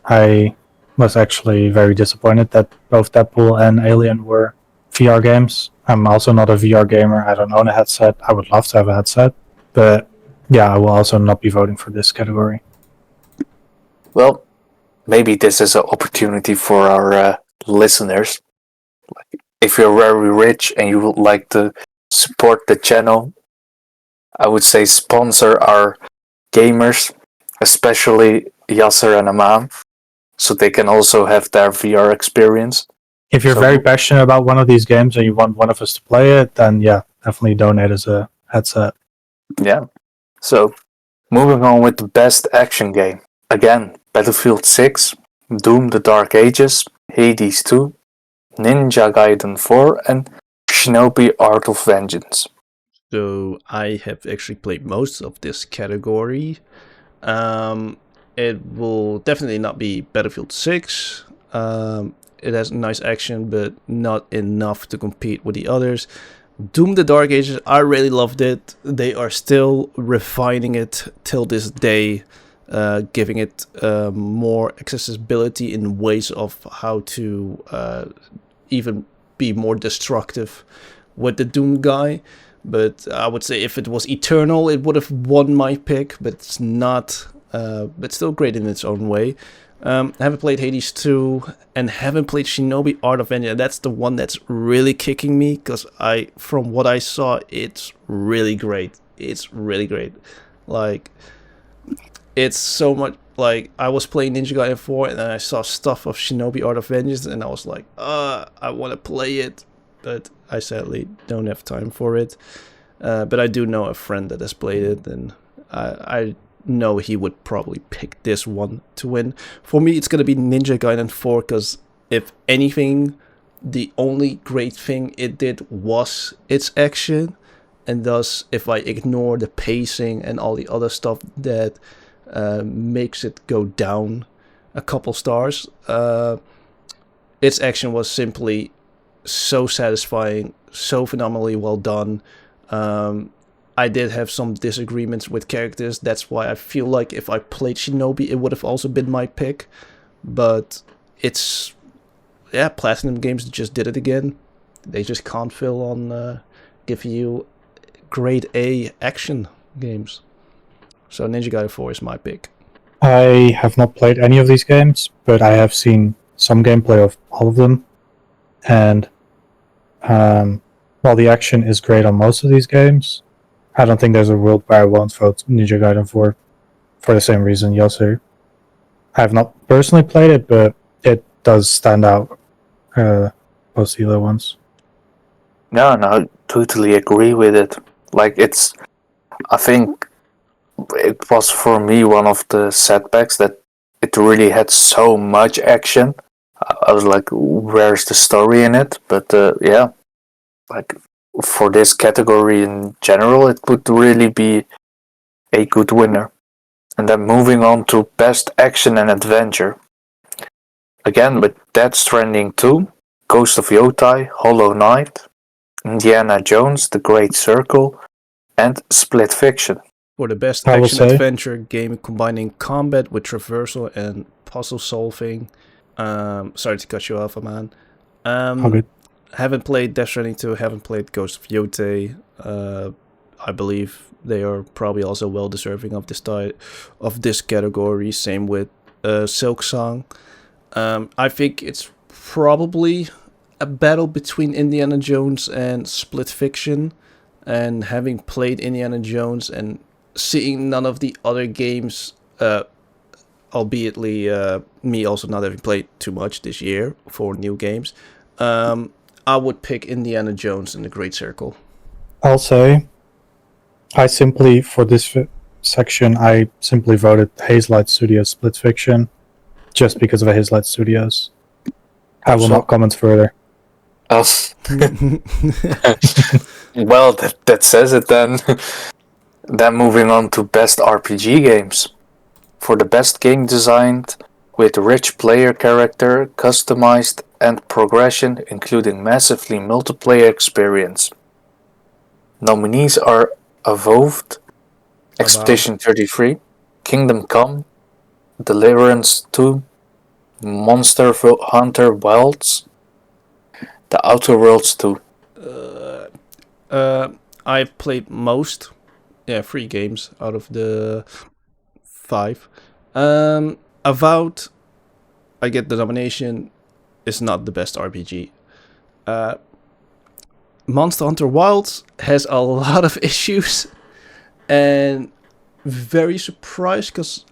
I was actually very disappointed that both Deadpool and Alien were VR games. I'm also not a VR gamer. I don't own a headset. I would love to have a headset. But yeah, I will also not be voting for this category. Well, maybe this is an opportunity for our listeners. Like, if you're very rich and you would like to support the channel, I would say sponsor our gamers, especially Yasser and Aman, so they can also have their VR experience. If you're very passionate about one of these games and you want one of us to play it, then yeah, definitely donate us a headset. Yeah. So, moving on with the best action game. Again, Battlefield 6, Doom the Dark Ages, Hades 2, Ninja Gaiden 4, and Shinobi Art of Vengeance. So I have actually played most of this category. It will definitely not be Battlefield 6. It has nice action, but not enough to compete with the others. Doom the Dark Ages, I really loved it. They are still refining it till this day, giving it more accessibility in ways of how to even be more destructive with the Doom guy. But I would say if it was Eternal, it would have won my pick, but it's not. But still great in its own way. Haven't played Hades 2 and haven't played Shinobi Art of Vengeance. That's the one that's really kicking me because from what I saw, it's really great. It's really great. Like, it's so much. Like, I was playing Ninja Gaiden 4 and then I saw stuff of Shinobi Art of Vengeance and I was like, I want to play it, but I sadly don't have time for it. But I do know a friend that has played it, and I know he would probably pick this one to win. For me, it's going to be Ninja Gaiden 4, because if anything, the only great thing it did was its action, and thus, if I ignore the pacing and all the other stuff that makes it go down a couple stars, its action was simply so satisfying, so phenomenally well done. I did have some disagreements with characters. That's why I feel like if I played Shinobi, it would have also been my pick. But it's, yeah, Platinum Games just did it again. They just can't fail on giving you grade A action games. So Ninja Gaiden 4 is my pick. I have not played any of these games, but I have seen some gameplay of all of them. And while the action is great on most of these games, I don't think there's a world where I won't vote Ninja Gaiden 4 for the same reason, Yasser. I have not personally played it, but it does stand out most the other ones. No, I totally agree with it. Like, I think it was for me one of the setbacks that it really had so much action. I was like, where's the story in it? But yeah, like for this category in general, it would really be a good winner. And then moving on to Best Action and Adventure. Again, with Death Stranding 2, Ghost of Yotai, Hollow Knight, Indiana Jones, The Great Circle, and Split Fiction. For the best I will action say- adventure game combining combat with traversal and puzzle solving. Sorry to cut you off, man. All good. Haven't played Death Stranding 2, haven't played Ghost of Yotai. I believe they are probably also well deserving of this category. Same with Silk Song. I think it's probably a battle between Indiana Jones and Split Fiction. And having played Indiana Jones and seeing none of the other games, albeit me also not having played too much this year for new games, I would pick Indiana Jones and The Great Circle. I'll say, for this section, I simply voted Hazelight Studios Split Fiction, just because of Hazelight Studios. I will not comment further. Well, that says it then. Then moving on to Best RPG Games. For the best game designed with rich player character, customized and progression, including massively multiplayer experience. Nominees are Avowed, Expedition 33, Kingdom Come, Deliverance 2, Monster Hunter Wilds, The Outer Worlds 2. I've played most, 3 games out of the 5. Avowed, I get the nomination, is not the best RPG. Monster Hunter Wilds has a lot of issues, and very surprised because,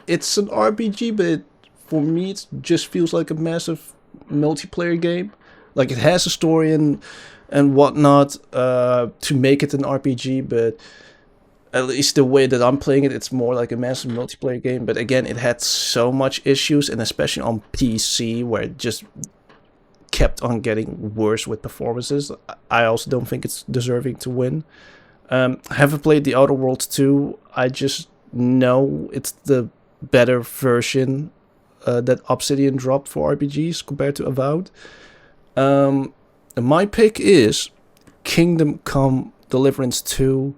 it's an RPG, but for me it just feels like a massive multiplayer game. Like, it has a story and whatnot to make it an RPG, but at least the way that I'm playing it, it's more like a massive multiplayer game. But again, it had so much issues, and especially on PC, where it just kept on getting worse with performances. I also don't think it's deserving to win. Haven't played The Outer Worlds 2. I just know it's the better version that Obsidian dropped for RPGs compared to Avowed. My pick is Kingdom Come Deliverance 2,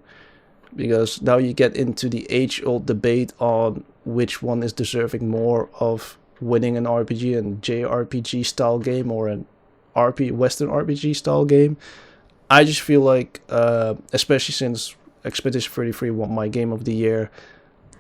because now you get into the age-old debate on which one is deserving more of winning an RPG, a JRPG style game or an Western RPG style game. I just feel like, especially since Expedition 33 won my game of the year,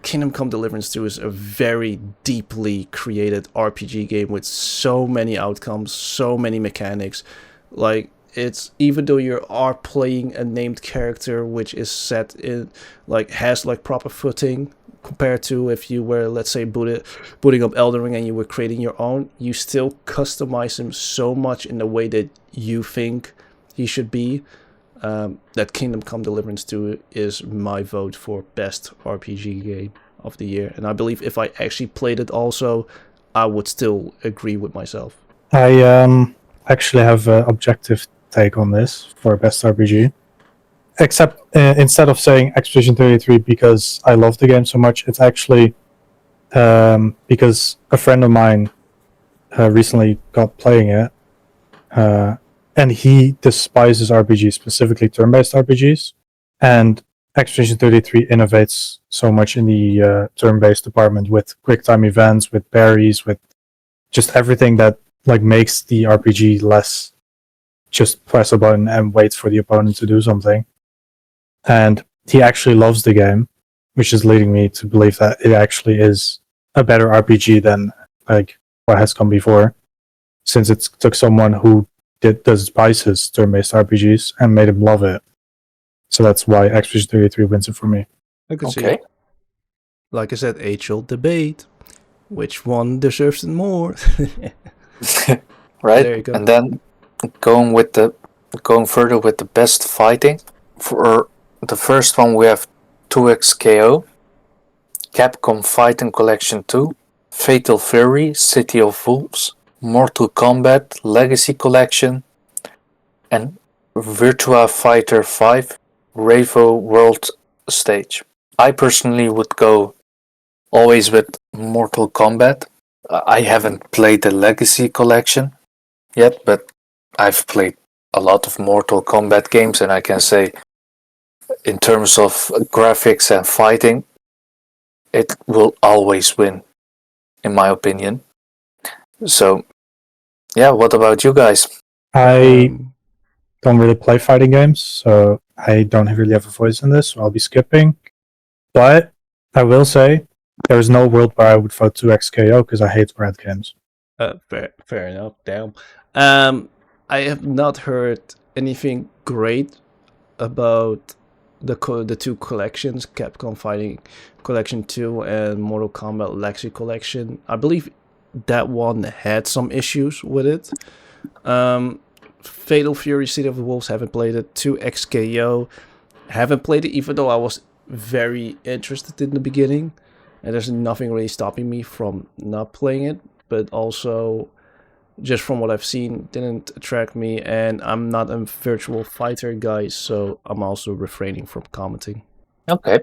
Kingdom Come Deliverance 2 is a very deeply created RPG game with so many outcomes, so many mechanics. Like, it's, even though you are playing a named character which is set in, has proper footing compared to if you were, let's say, booting up Elden Ring and you were creating your own, you still customize him so much in the way that you think he should be. That Kingdom Come Deliverance 2 is my vote for best RPG game of the year. And I believe if I actually played it also, I would still agree with myself. I actually have an objective take on this for best RPG. Except instead of saying Expedition 33 because I love the game so much, it's actually because a friend of mine recently got playing it, and he despises RPGs, specifically turn-based RPGs. And Expedition 33 innovates so much in the turn-based department with quick-time events, with berries, with just everything that makes the RPG less just press a button and wait for the opponent to do something. And he actually loves the game. which is leading me to believe that it actually is a better RPG than like what has come before, since it took someone who despise his turn-based RPGs and made him love it. So that's why Expedition 33 wins it for me. I could see Okay. it. Like I said, age-old debate. Which one deserves it more? Right? There you go. And then going further with the best fighting. For the first one, we have 2XKO, Capcom Fighting Collection 2, Fatal Fury, City of Wolves, Mortal Kombat Legacy Collection, and Virtua Fighter 5 Revo World Stage. I personally would go always with Mortal Kombat. I haven't played the Legacy Collection yet, but I've played a lot of Mortal Kombat games, and I can say, in terms of graphics and fighting, it will always win, in my opinion. So, yeah, what about you guys? I Um, don't really play fighting games, so I don't really have a voice in this, so I'll be skipping. But I will say there's no world where I would vote 2XKO because I hate red games. fair enough. Damn. I have not heard anything great about the two collections, Capcom Fighting Collection 2 and Mortal Kombat Legacy Collection. I believe that one had some issues with it. Fatal Fury, City of the Wolves, haven't played it. 2XKO, haven't played it, even though I was very interested in the beginning. And there's nothing really stopping me from not playing it. But also, just from what I've seen, didn't attract me. And I'm not a virtual fighter guy, so I'm also refraining from commenting. Okay.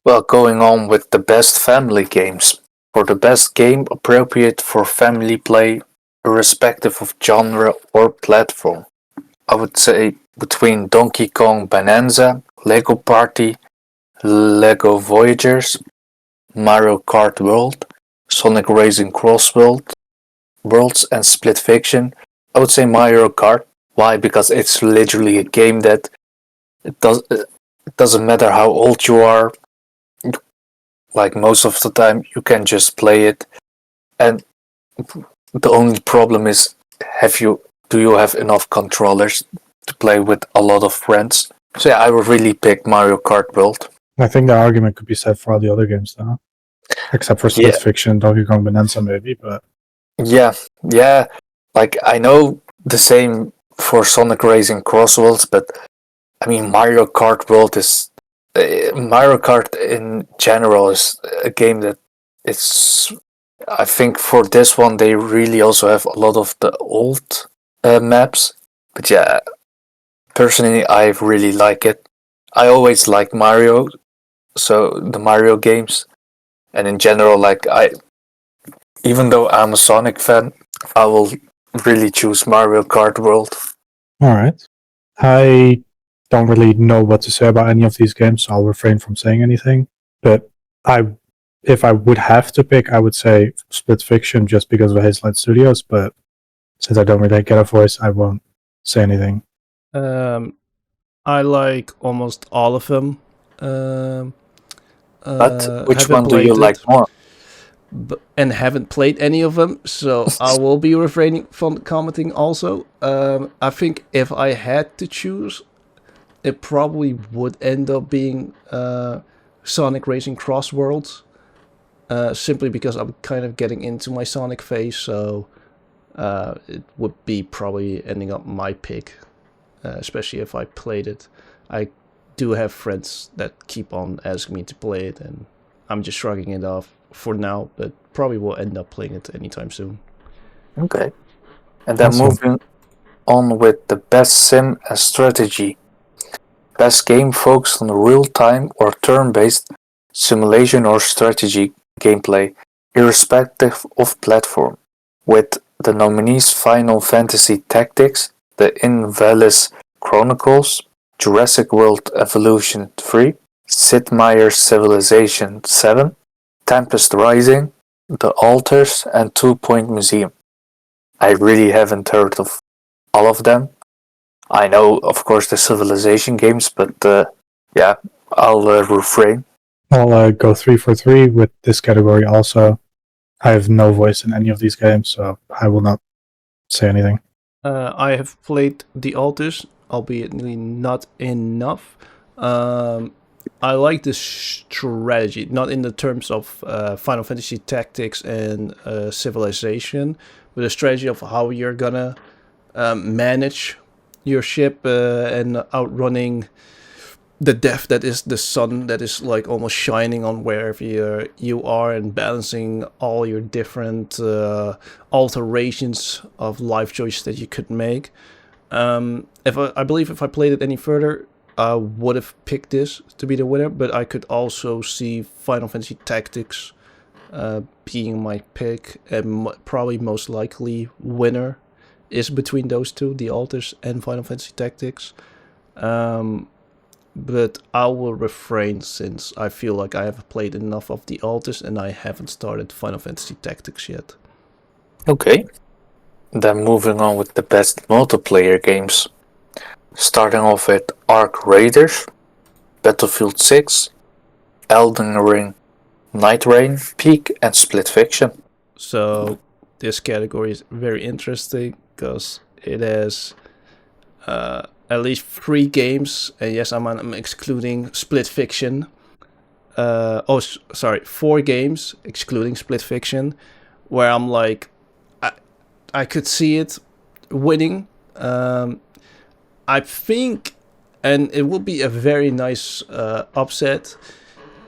Well, going on with the best family games. For the best game appropriate for family play, irrespective of genre or platform, I would say between Donkey Kong Bonanza, Lego Party, Lego Voyagers, Mario Kart World, Sonic Racing Cross Worlds, and Split Fiction, I would say Mario Kart. Why? Because it's literally a game that it doesn't matter how old you are. Like most of the time, you can just play it, and the only problem is, do you have enough controllers to play with a lot of friends? So yeah, I would really pick Mario Kart World. I think the argument could be said for all the other games, though. Except for Split Yeah. Fiction, Donkey Kong Bonanza, maybe, but Yeah. Like I know the same for Sonic Racing Cross Worlds, but I mean Mario Kart World is Mario Kart in general is a game that it's. I think for this one they really also have a lot of the old maps, but yeah, personally I really like it. I always like Mario, so the Mario games, and in general, even though I'm a Sonic fan, I will really choose Mario Kart World. alright. I don't really know what to say about any of these games, so I'll refrain from saying anything. But if I would have to pick, I would say Split Fiction just because of Hazelight Studios, but since I don't really get a voice, I won't say anything. I like almost all of them. But which haven't one do you played like it, more? and haven't played any of them, so I will be refraining from commenting also. I think if I had to choose, it probably would end up being Sonic Racing Cross Worlds, simply because I'm kind of getting into my Sonic phase, so it would be probably ending up my pick, especially if I played it. I do have friends that keep on asking me to play it, and I'm just shrugging it off for now, but probably will end up playing it anytime soon. Okay. And then Awesome. moving on with the best sim and strategy. Best game focused on real-time or turn-based simulation or strategy gameplay, irrespective of platform, with the nominees Final Fantasy Tactics, The Invalis Chronicles, Jurassic World Evolution 3, Sid Meier's Civilization 7, Tempest Rising, The Altars, and 2 Point Museum. I really haven't heard of all of them. I know, of course, the Civilization games, but yeah, I'll refrain. I'll go 3 for 3 with this category also. I have no voice in any of these games, so I will not say anything. I have played The Alters, albeit not enough. I like the strategy, not in the terms of Final Fantasy Tactics and Civilization, but the strategy of how you're gonna manage your ship and outrunning the death that is the sun that is like almost shining on wherever you are, and balancing all your different alterations of life choices that you could make. I believe if I played it any further, I would have picked this to be the winner, but I could also see Final Fantasy Tactics being my pick, and probably most likely winner is between those two, The Alters and Final Fantasy Tactics. But I will refrain since I feel like I have played enough of The Alters and I haven't started Final Fantasy Tactics yet. Okay. Then moving on with the best multiplayer games. Starting off with Arc Raiders, Battlefield 6, Elden Ring, Night Rain, Peak, and Split Fiction. So this category is very interesting because it has at least 3 games, and yes, I'm excluding Split Fiction. 4 games excluding Split Fiction, where I'm like, I could see it winning. I think, and it would be a very nice upset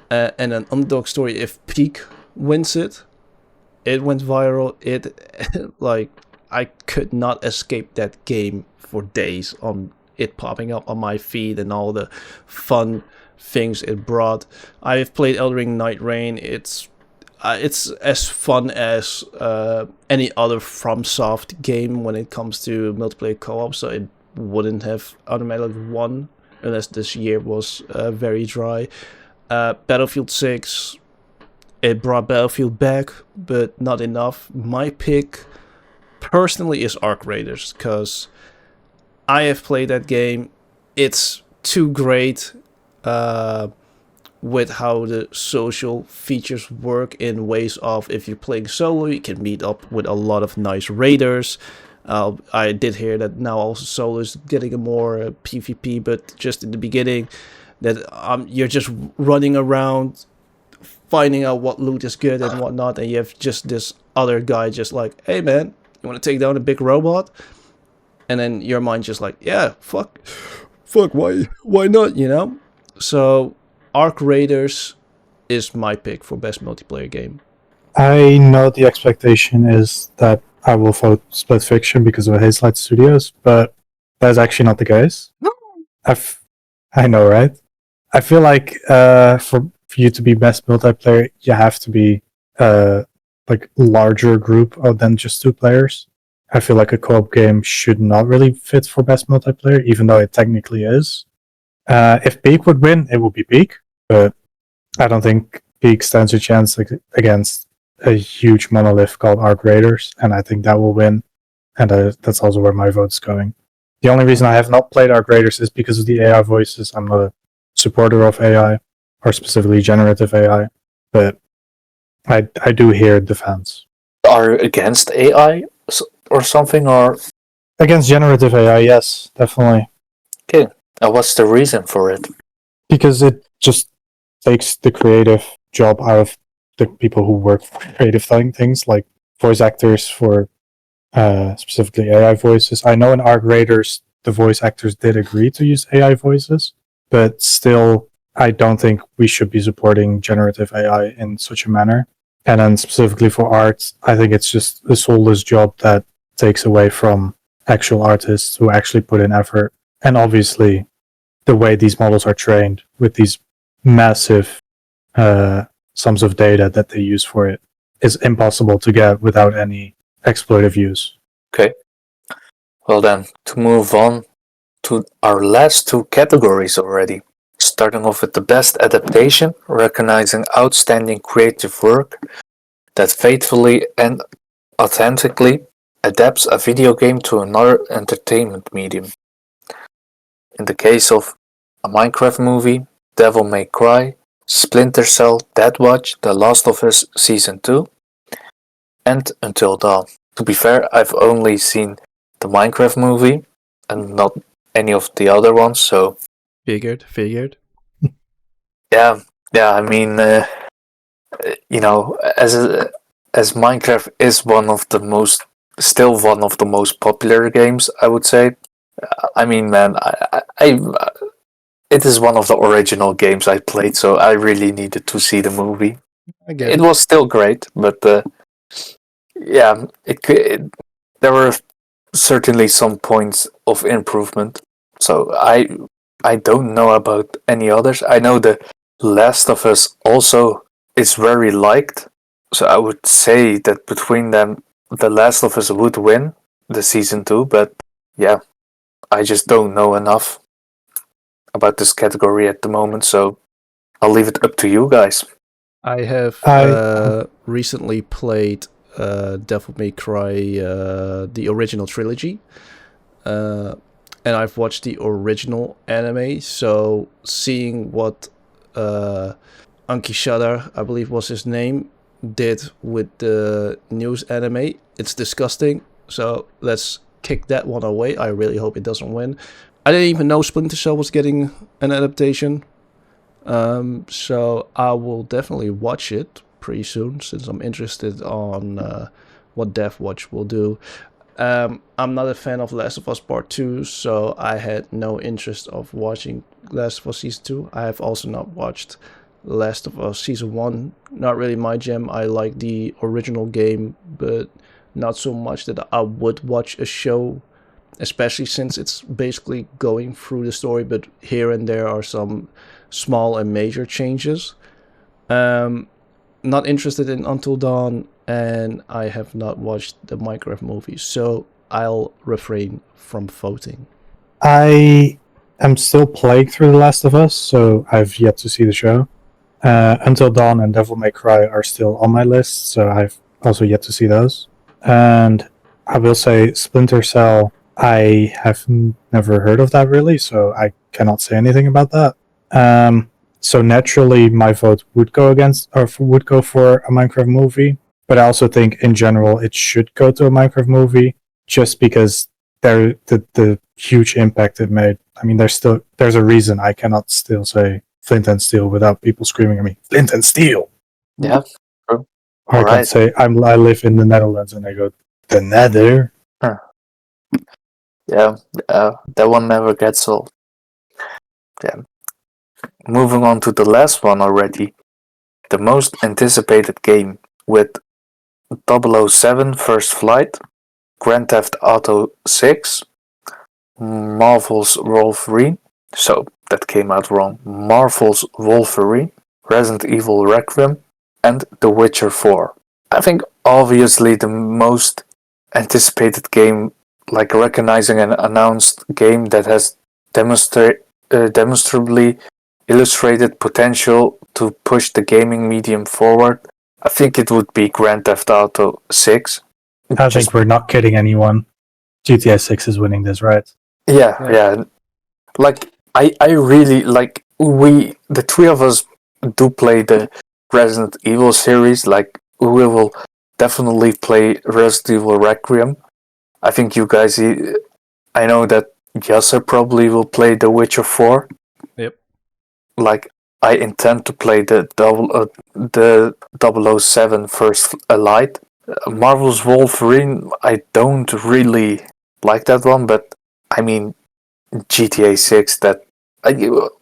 and an underdog story if Peak wins it. It went viral. It like I could not escape that game for days on it popping up on my feed and all the fun things it brought. I've played Elden Ring Night Rain. It's as fun as any other FromSoft game when it comes to multiplayer co-op, so it wouldn't have automatically won unless this year was very dry. Battlefield 6, it brought Battlefield back, but not enough. My pick personally is Arc Raiders, because I have played that game. It's too great with how the social features work in ways of, if you're playing solo, you can meet up with a lot of nice raiders. I did hear that now also solo is getting a more PvP, but just in the beginning, that you're just running around finding out what loot is good and whatnot, and you have just this other guy just like, hey man, you want to take down a big robot? And then your mind just like, yeah, fuck, why not, you know? So Arc Raiders is my pick for best multiplayer game. I know the expectation is that I will vote Split Fiction because of Hazelight Studios, but that's actually not the case. I know, right? I feel like for you to be best multiplayer, you have to be like larger group than just 2 players. I feel like a co-op game should not really fit for best multiplayer, even though it technically is. If Peak would win, it would be Peak, but I don't think Peak stands a chance against a huge monolith called Arc Raiders, and I think that will win, and that's also where my vote's going. The only reason I have not played Arc Raiders is because of the AI voices. I'm not a supporter of AI, or specifically generative AI, but I do hear the fans. Are you against AI or something, or Against generative AI, yes, definitely. okay? What's the reason for it? Because it just takes the creative job out of the people who work for creative things, like voice actors for specifically AI voices. I know in Arc Raiders, the voice actors did agree to use AI voices, but still, I don't think we should be supporting generative AI in such a manner. And then specifically for art, I think it's just a soulless job that takes away from actual artists who actually put in effort. And obviously, the way these models are trained with these massive sums of data that they use for it is impossible to get without any exploitative use. Okay. Well then, to move on to our last 2 categories already. Starting off with the best adaptation, recognizing outstanding creative work that faithfully and authentically adapts a video game to another entertainment medium. In the case of a Minecraft movie, Devil May Cry, Splinter Cell, Dead Watch, The Last of Us Season 2, and Until Dawn. To be fair, I've only seen the Minecraft movie and not any of the other ones, so Figured. yeah, I mean, as Minecraft is still one of the most popular games, I would say. I mean, man, it is one of the original games I played, so I really needed to see the movie. I get It it. was still great, but yeah, there were certainly some points of improvement. So I don't know about any others. I know the Last of Us also is very liked, so I would say that between them, The Last of Us would win the season 2. But yeah, I just don't know enough about this category at the moment, so I'll leave it up to you guys. I have I- recently played Devil May Cry, the original trilogy, and I've watched the original anime. So seeing what Anki Shadar, I believe was his name, did with the news anime, it's disgusting. So let's kick that one away. I really hope it doesn't win. I didn't even know Splinter Cell was getting an adaptation. So I will definitely watch it pretty soon since I'm interested on what Death Watch will do. I'm not a fan of Last of Us Part 2, so I had no interest of watching Last of Us Season 2. I have also not watched Last of Us Season 1. Not really my jam. I like the original game, but not so much that I would watch a show, especially since it's basically going through the story, but here and there are some small and major changes. Not interested in Until Dawn, and I have not watched the Minecraft movie, so I'll refrain from voting. I am still playing through The Last of Us, so I've yet to see the show. Until Dawn and Devil May Cry are still on my list, so I've also yet to see those. And I will say Splinter Cell, I have never heard of that really, so I cannot say anything about that. So naturally, my vote would go would go for a Minecraft movie. But I also think in general it should go to a Minecraft movie just because the huge impact it made. I mean, there's a reason I cannot still say Flint and Steel without people screaming at me, Flint and Steel. Yeah, true. Or I Alright. can say I live in the Netherlands and I go the Nether. Yeah, that one never gets old. Yeah. Moving on to the last one already. The most anticipated game with 007 First Flight, Grand Theft Auto 6, Marvel's Wolverine. So, that came out wrong. Marvel's Wolverine, Resident Evil Requiem, and The Witcher 4. I think obviously the most anticipated game, like recognizing an announced game that has demonstrably illustrated potential to push the gaming medium forward, I think it would be Grand Theft Auto 6. I think we're not kidding anyone. GTA 6 is winning this, right? Yeah. Like, I really, like, the three of us do play the Resident Evil series. Like, we will definitely play Resident Evil Requiem. I think you guys, I know that Yasser probably will play The Witcher 4. Yep. Like, I intend to play the 007 First Light. Marvel's Wolverine, I don't really like that one, but I mean, GTA 6, that,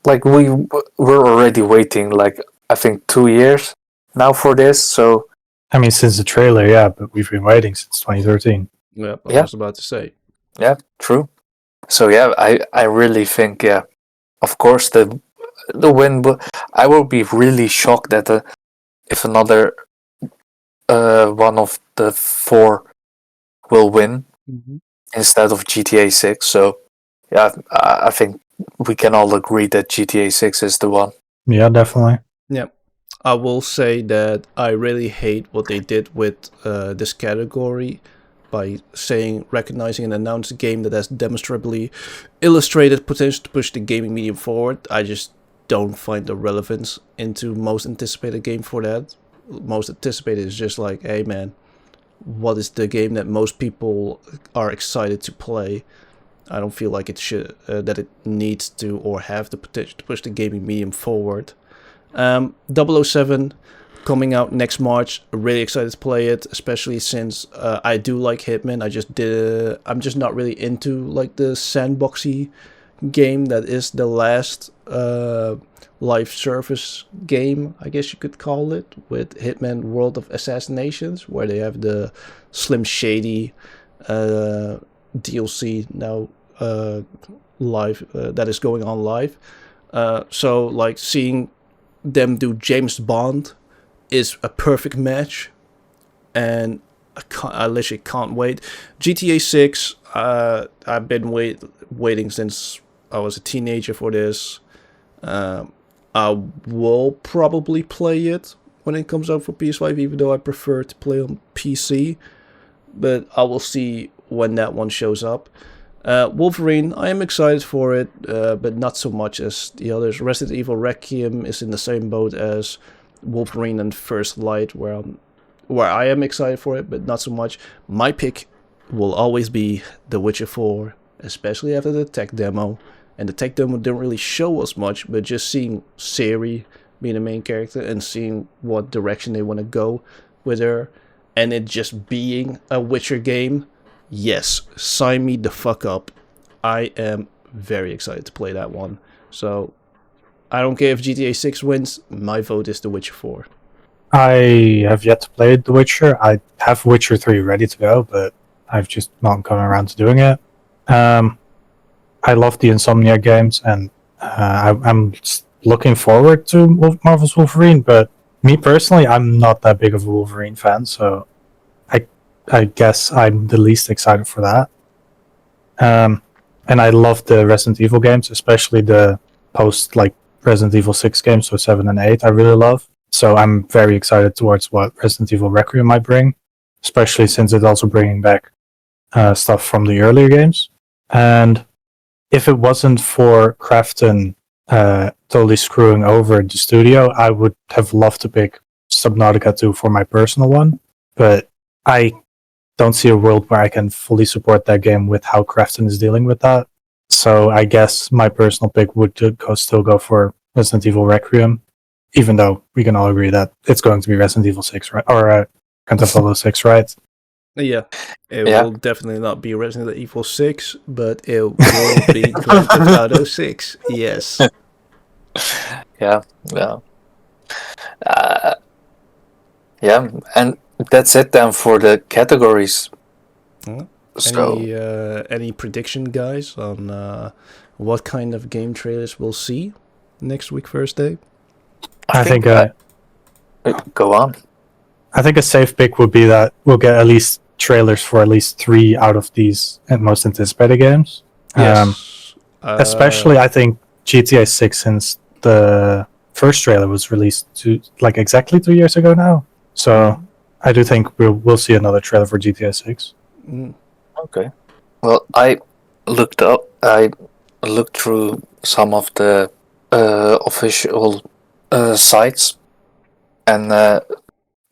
like, we're already waiting, like, I think 2 years now for this, so. I mean, since the trailer, yeah, but we've been waiting since 2013. Yep, I Yeah. was about to say. Yeah, true. So yeah, I really think, yeah, of course the win, but I will be really shocked that if another one of the four will win instead of GTA 6. So yeah, I think we can all agree that GTA 6 is the one. Yeah, definitely. Yep. I will say that I really hate what they did with this category by recognizing an announced game that has demonstrably illustrated potential to push the gaming medium forward. I just don't find the relevance into most anticipated game for that. Most anticipated is just like, hey man, what is the game that most people are excited to play? I don't feel like it should that it needs to or have the potential to push the gaming medium forward. 007 coming out next March. Really excited to play it, especially since I do like Hitman. I'm just not really into like the sandboxy game that is the last live service game, I guess you could call it, with Hitman World of Assassinations, where they have the Slim Shady DLC now live that is going on live. So like seeing them do James Bond is a perfect match, and I literally can't wait. GTA 6, I've been waiting since I was a teenager for this. I will probably play it when it comes out for PS5, even though I prefer to play on PC. But I will see when that one shows up. Wolverine, I am excited for it, but not so much as the others. Resident Evil Requiem is in the same boat as Wolverine and First Light, where I am excited for it, but not so much. My pick will always be The Witcher 4, especially after the tech demo. And the tech demo didn't really show us much, but just seeing Ciri being the main character and seeing what direction they want to go with her, and it just being a Witcher game, yes, sign me the fuck up. I am very excited to play that one. So I don't care if GTA 6 wins, my vote is The Witcher 4. I have yet to play The Witcher. I have Witcher 3 ready to go, but I've just not gotten around to doing it. I love the Insomnia games, and I'm looking forward to Marvel's Wolverine, but me personally, I'm not that big of a Wolverine fan, so I guess I'm the least excited for that. And I love the Resident Evil games, especially the post like Resident Evil 6 games, so 7 and 8 I really love. So I'm very excited towards what Resident Evil Requiem might bring, especially since it's also bringing back stuff from the earlier games. And if it wasn't for Krafton totally screwing over the studio, I would have loved to pick Subnautica 2 for my personal one. But I don't see a world where I can fully support that game with how Krafton is dealing with that. So I guess my personal pick would still go for Resident Evil Requiem, even though we can all agree that it's going to be Resident Evil 6, right? Or Grand Theft Auto 6, right? Yeah, it will definitely not be Resident Evil 6, but it will be Grand Theft Auto 6. Yes. Yeah. And that's it then for the categories. So, any prediction, guys, on what kind of game trailers we'll see next week, Thursday? I think go on. I think a safe pick would be that we'll get at least trailers for at least 3 out of these most anticipated games. Yes. Especially, I think GTA 6, since the first trailer was released exactly 2 years ago now. So I do think we'll see another trailer for GTA 6. Okay. Well, I looked through some of the official sites and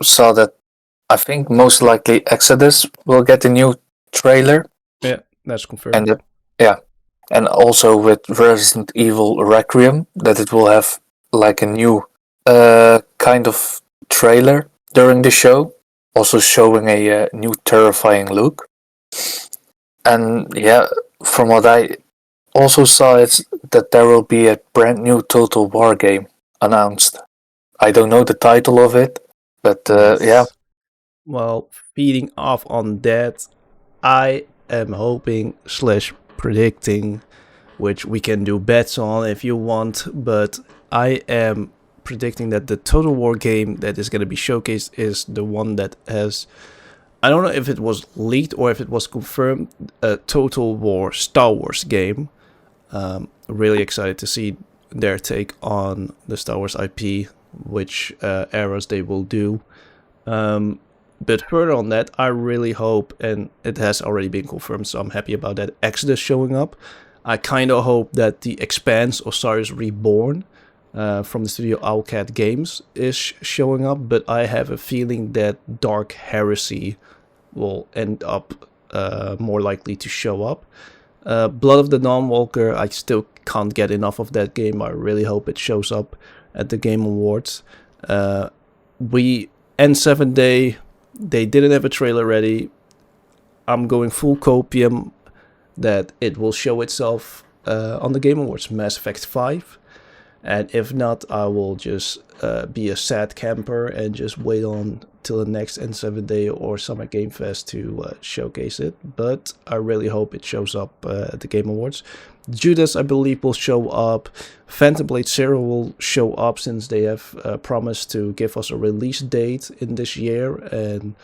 saw that I think most likely Exodus will get a new trailer. Yeah, that's confirmed. And also with Resident Evil Requiem, that it will have like a new kind of trailer during the show, also showing a new terrifying look. And yeah, from what I also saw, it's that there will be a brand new Total War game announced. I don't know the title of it, but yeah. Well, feeding off on that, I am hoping / predicting, which we can do bets on if you want, but I am predicting that the Total War game that is going to be showcased is the one that has, I don't know if it was leaked or if it was confirmed, a Total War Star Wars game. Really excited to see their take on the Star Wars IP, which eras they will do. But further on that, I really hope, and it has already been confirmed, so I'm happy about that, Exodus showing up. I kind of hope that the Expanse, Osiris Reborn, from the studio Owlcat Games is showing up, but I have a feeling that Dark Heresy will end up more likely to show up. Blood of the Dawnwalker, I still can't get enough of that game. I really hope it shows up at the Game Awards. N7 Day, they didn't have a trailer ready. I'm going full copium that it will show itself on the Game Awards, Mass Effect 5. And if not, I will just be a sad camper and just wait on till the next N7 Day or Summer Game Fest to showcase it. But I really hope it shows up at the Game Awards. Judas, I believe, will show up. Phantom Blade Zero will show up since they have promised to give us a release date in this year. And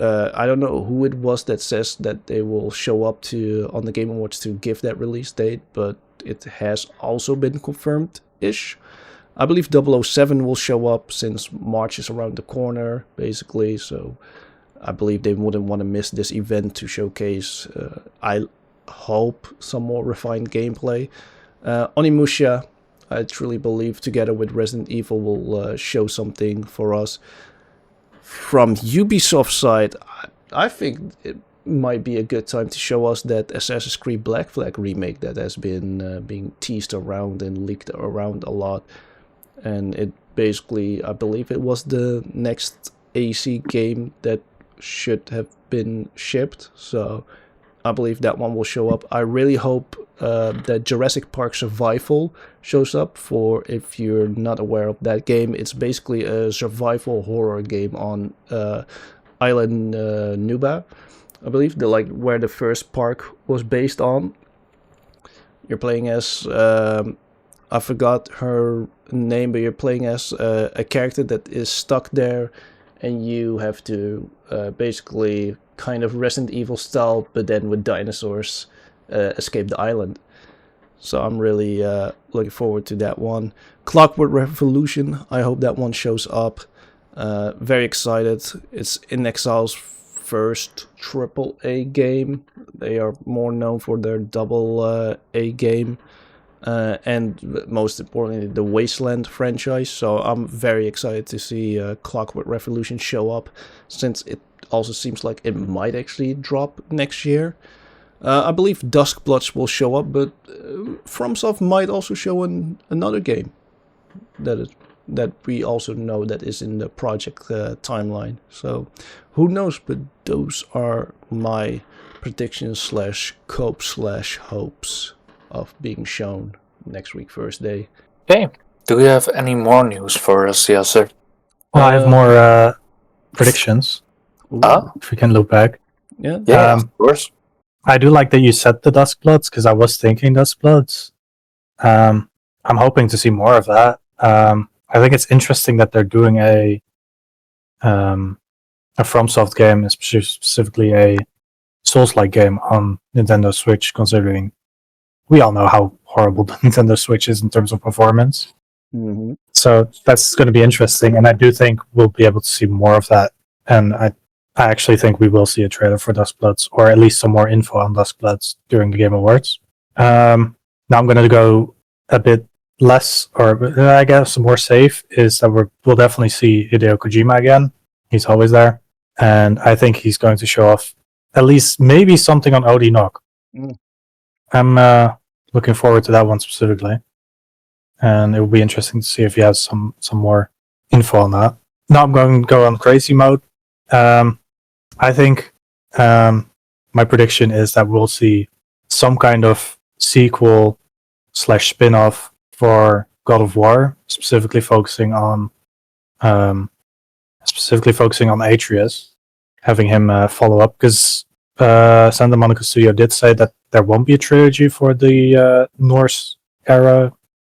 I don't know who it was that says that they will show up on the Game Awards to give that release date, but it has also been confirmed-ish. I believe 007 will show up since March is around the corner, basically, so I believe they wouldn't want to miss this event to showcase, I hope, some more refined gameplay. Onimusha, I truly believe, together with Resident Evil, will show something for us. From Ubisoft's side, I think it might be a good time to show us that Assassin's Creed Black Flag remake that has been being teased around and leaked around a lot. And it basically, I believe it was the next AC game that should have been shipped. So I believe that one will show up. I really hope that Jurassic Park Survival shows up. For if you're not aware of that game, it's basically a survival horror game on island Nuba, I believe, where the first park was based on. You're playing as I forgot her name, but you're playing as a character that is stuck there, and you have to basically kind of Resident Evil style, but then with dinosaurs, escape the island. So I'm really looking forward to that one. Clockwork Revolution, I hope that one shows up. Very excited. It's inXile's first AAA game. They are more known for their AA game. And most importantly, the Wasteland franchise. So I'm very excited to see Clockwork Revolution show up, since it also seems like it might actually drop next year. I believe Duskbloods will show up, but FromSoft might also show another game that we also know that is in the project timeline. So who knows, but those are my predictions / copes / hopes of being shown next week, Thursday. Okay. Do you have any more news for us, Yasser? Well, I have more predictions. If we can look back. Yeah, of course. I do like that you said the Duskbloods, because I was thinking Duskbloods. I'm hoping to see more of that. I think it's interesting that they're doing a FromSoft game, specifically a Souls-like game on Nintendo Switch, considering we all know how horrible the Nintendo Switch is in terms of performance. Mm-hmm. So that's going to be interesting, and I do think we'll be able to see more of that. And I actually think we will see a trailer for Duskbloods, or at least some more info on Duskbloods during the Game Awards. Now I'm going to go a bit less, or I guess more safe, is that we'll definitely see Hideo Kojima again. He's always there. And I think he's going to show off at least maybe something on OD Knock. Mm. I'm looking forward to that one specifically. And it will be interesting to see if he has some more info on that. Now I'm going to go on crazy mode. I think my prediction is that we'll see some kind of sequel / spin-off for God of War, specifically focusing on Atreus, having him follow up, because Santa Monica Studio did say that there won't be a trilogy for the Norse era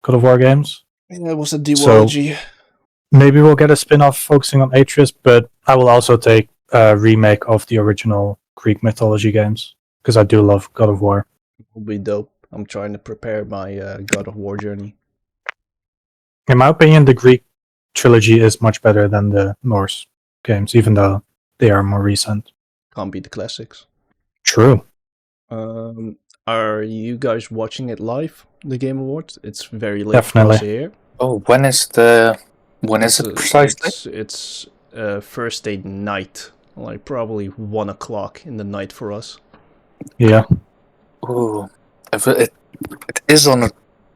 God of War games. Yeah, it was a duology. So maybe we'll get a spin-off focusing on Atreus, but I will also take a remake of the original Greek mythology games, because I do love God of War. It will be dope. I'm trying to prepare my God of War journey. In my opinion, the Greek trilogy is much better than the Norse games, even though they are more recent. Can't beat the classics. True. Are you guys watching it live, the Game Awards? It's very late Definitely. for us here. Oh, when is it precisely? It's first day night, like probably 1 o'clock in the night for us. Yeah. Ooh, it is on a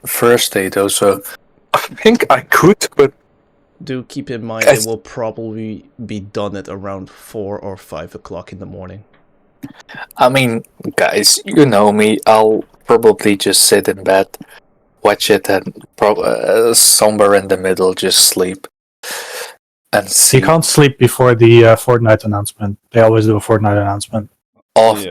first day though, so I think I could, but Do keep in mind Guys- it will probably be done at around 4 or 5 o'clock in the morning. I mean, guys, you know me. I'll probably just sit in bed, watch it, and somewhere in the middle just sleep and see You can't sleep before the Fortnite announcement. They always do a Fortnite announcement. off.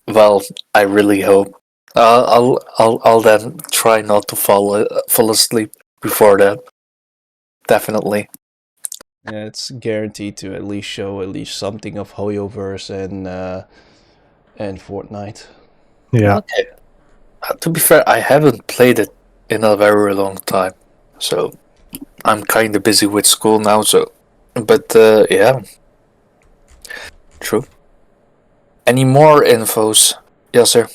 Well, I really hope. I'll then try not to fall asleep before that. Definitely. Yeah, it's guaranteed to at least show at least something of Hoyoverse and Fortnite. Yeah. Okay. To be fair, I haven't played it in a very long time, so I'm kind of busy with school now. So, but yeah, true. Any more infos? Yes, sir.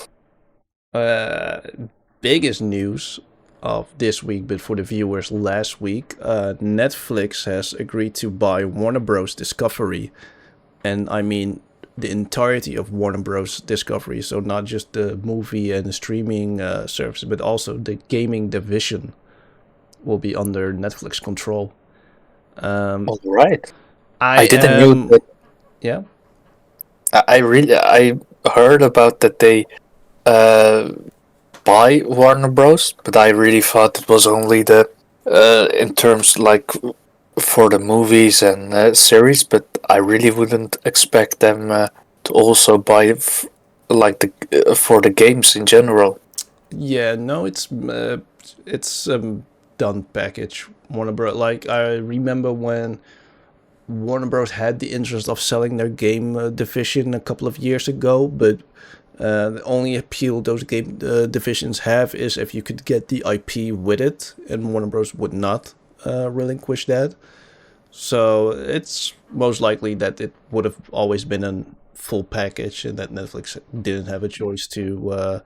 Biggest news of this week, but for the viewers last week, Netflix has agreed to buy Warner Bros. Discovery, and I mean the entirety of Warner Bros. Discovery, so not just the movie and the streaming service, but also the gaming division will be under Netflix control. All right. I I didn't am, know that. yeah. I heard about that they buy Warner Bros, but I really thought it was only the in terms like for the movies and series, but I really wouldn't expect them to also buy like the for the games in general. Yeah, no, it's done package. Warner Bros. Like I remember when Warner Bros. Had the interest of selling their game division a couple of years ago, but the only appeal those game divisions have is if you could get the IP with it, and Warner Bros. Would not relinquish that. So it's most likely that it would have always been a full package, and that Netflix didn't have a choice to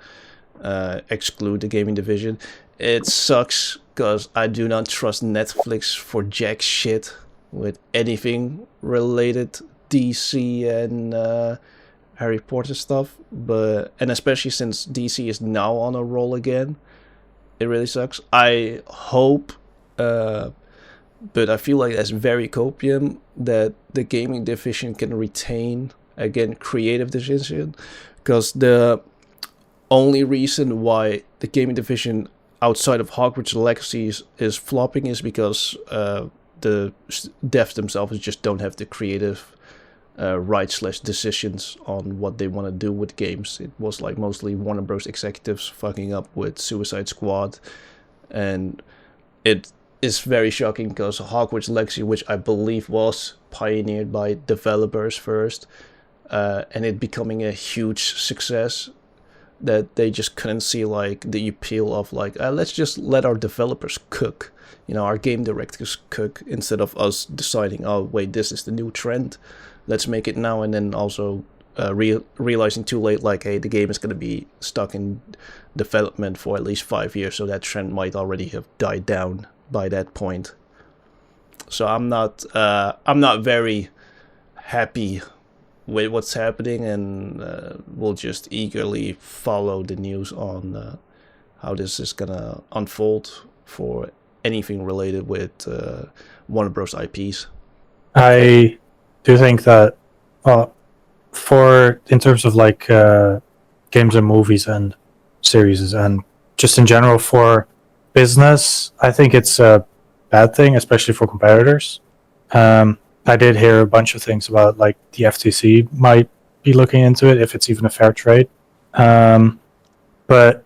exclude the gaming division. It sucks because I do not trust Netflix for jack shit with anything related DC and Harry Potter stuff, and especially since DC is now on a roll again, it really sucks. I hope, but I feel like that's very copium that the gaming division can retain again creative decision, because the only reason why the gaming division outside of Hogwarts Legacy is flopping is because the devs themselves just don't have the creative rights/decisions on what they want to do with games. It was like mostly Warner Bros. Executives fucking up with Suicide Squad, and it is very shocking because Hogwarts Legacy, which I believe was pioneered by developers first, and it becoming a huge success, that they just couldn't see like the appeal of like let's just let our developers cook, our game directors cook, instead of us deciding, oh wait, this is the new trend, let's make it now, and then also realizing too late like, hey, the game is going to be stuck in development for at least 5 years, so that trend might already have died down by that point. So I'm not very happy with what's happening, and we'll just eagerly follow the news on how this is gonna unfold for anything related with Warner Bros. IPs. I do think that in terms of like games and movies and series and just in general for business, I think it's a bad thing, especially for competitors. I did hear a bunch of things about like the FTC might be looking into it if it's even a fair trade. But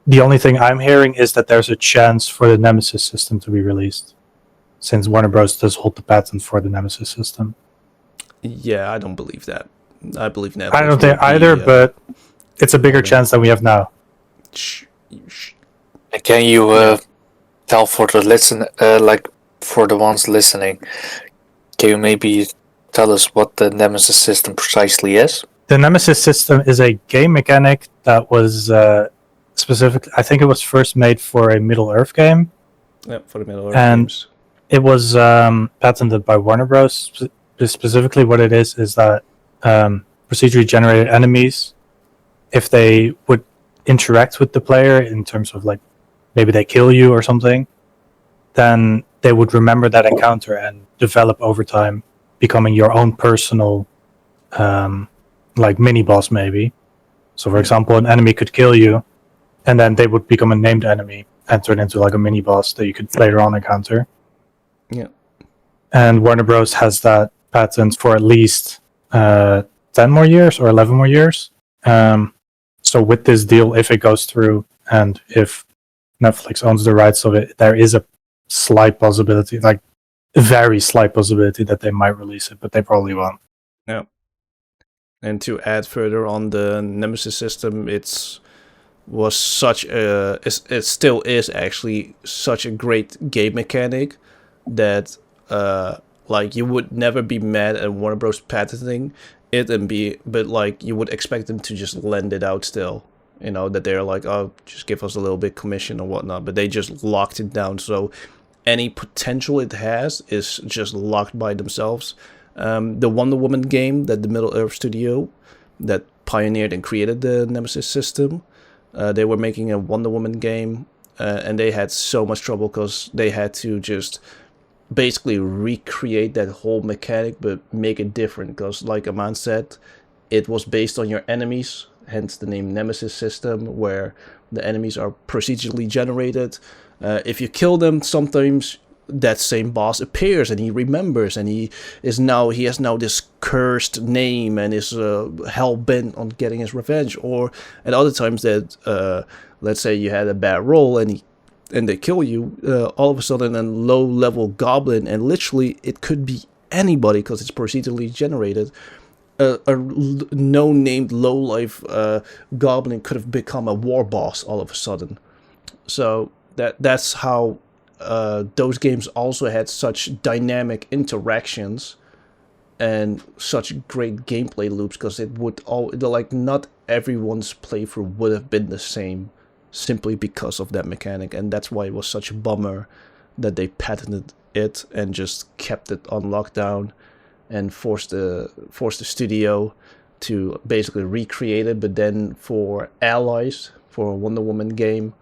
the only thing I'm hearing is that there's a chance for the Nemesis system to be released, since Warner Bros. Does hold the patent for the Nemesis system. Yeah, I don't believe that. I believe Netflix. I don't think either, but it's a bigger chance than we have now. Can you tell for the ones listening? Can you maybe tell us what the Nemesis system precisely is? The Nemesis system is a game mechanic that was specific. I think it was first made for a Middle Earth game. Yep, for the Middle Earth And- games. It was patented by Warner Bros. Specifically, what it is that procedurally generated enemies, if they would interact with the player in terms of like maybe they kill you or something, then they would remember that encounter and develop over time, becoming your own personal like mini boss maybe. So for example, an enemy could kill you, and then they would become a named enemy and turn into like a mini boss that you could later on encounter. Yeah. And Warner Bros. Has that patent for at least 10 more years or 11 more years. So with this deal, if it goes through and if Netflix owns the rights of it, there is a slight possibility, like a very slight possibility that they might release it, but they probably won't. And to add further on the Nemesis system, it still is actually such a great game mechanic that like you would never be mad at Warner Bros. Patenting it but like you would expect them to just lend it out still. You know, that they're like, oh, just give us a little bit commission or whatnot, but they just locked it down. So any potential it has is just locked by themselves. The Wonder Woman game that the Middle Earth studio that pioneered and created the Nemesis system, they were making a Wonder Woman game, and they had so much trouble because they had to just basically recreate that whole mechanic but make it different, because like Aman said, it was based on your enemies, hence the name Nemesis system, where the enemies are procedurally generated. If you kill them, sometimes that same boss appears and he remembers, and he has now this cursed name and is hell-bent on getting his revenge. Or at other times that let's say you had a bad roll and they kill you, all of a sudden a low-level goblin, and literally it could be anybody because it's procedurally generated, a no-named low-life goblin could have become a war boss all of a sudden. So that's how those games also had such dynamic interactions and such great gameplay loops, because it would not everyone's playthrough would have been the same simply because of that mechanic, and that's why it was such a bummer that they patented it and just kept it on lockdown and forced the studio to basically recreate it, but then for Allies, for a Wonder Woman game.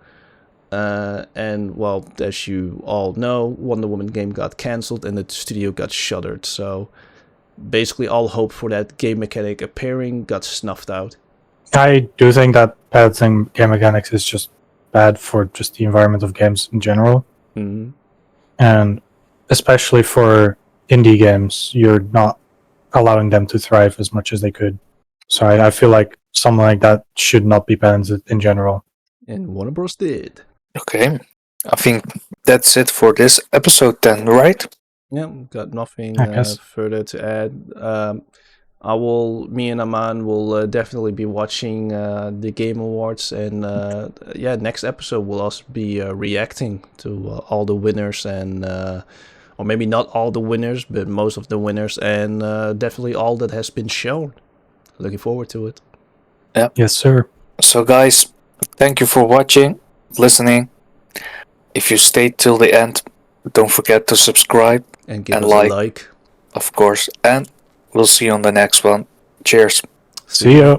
And well, as you all know, Wonder Woman game got cancelled and the studio got shuttered. So basically all hope for that game mechanic appearing got snuffed out. I do think that patenting game mechanics is just bad for just the environment of games in general. Mm-hmm. And especially for indie games, you're not allowing them to thrive as much as they could. So I feel like something like that should not be patented in general. And Warner Bros. Did. Okay, I think that's it for this episode then, right? Yeah, got nothing I guess. further to add. Me and Aman will definitely be watching the Game Awards, and next episode we'll also be reacting to all the winners, and or maybe not all the winners, but most of the winners, and definitely all that has been shown. Looking forward to it. Yes, sir. So guys, thank you for watching, listening. If you stayed till the end, don't forget to subscribe, And give And us like. a like. of course, and we'll see you on the next one. Cheers. See ya.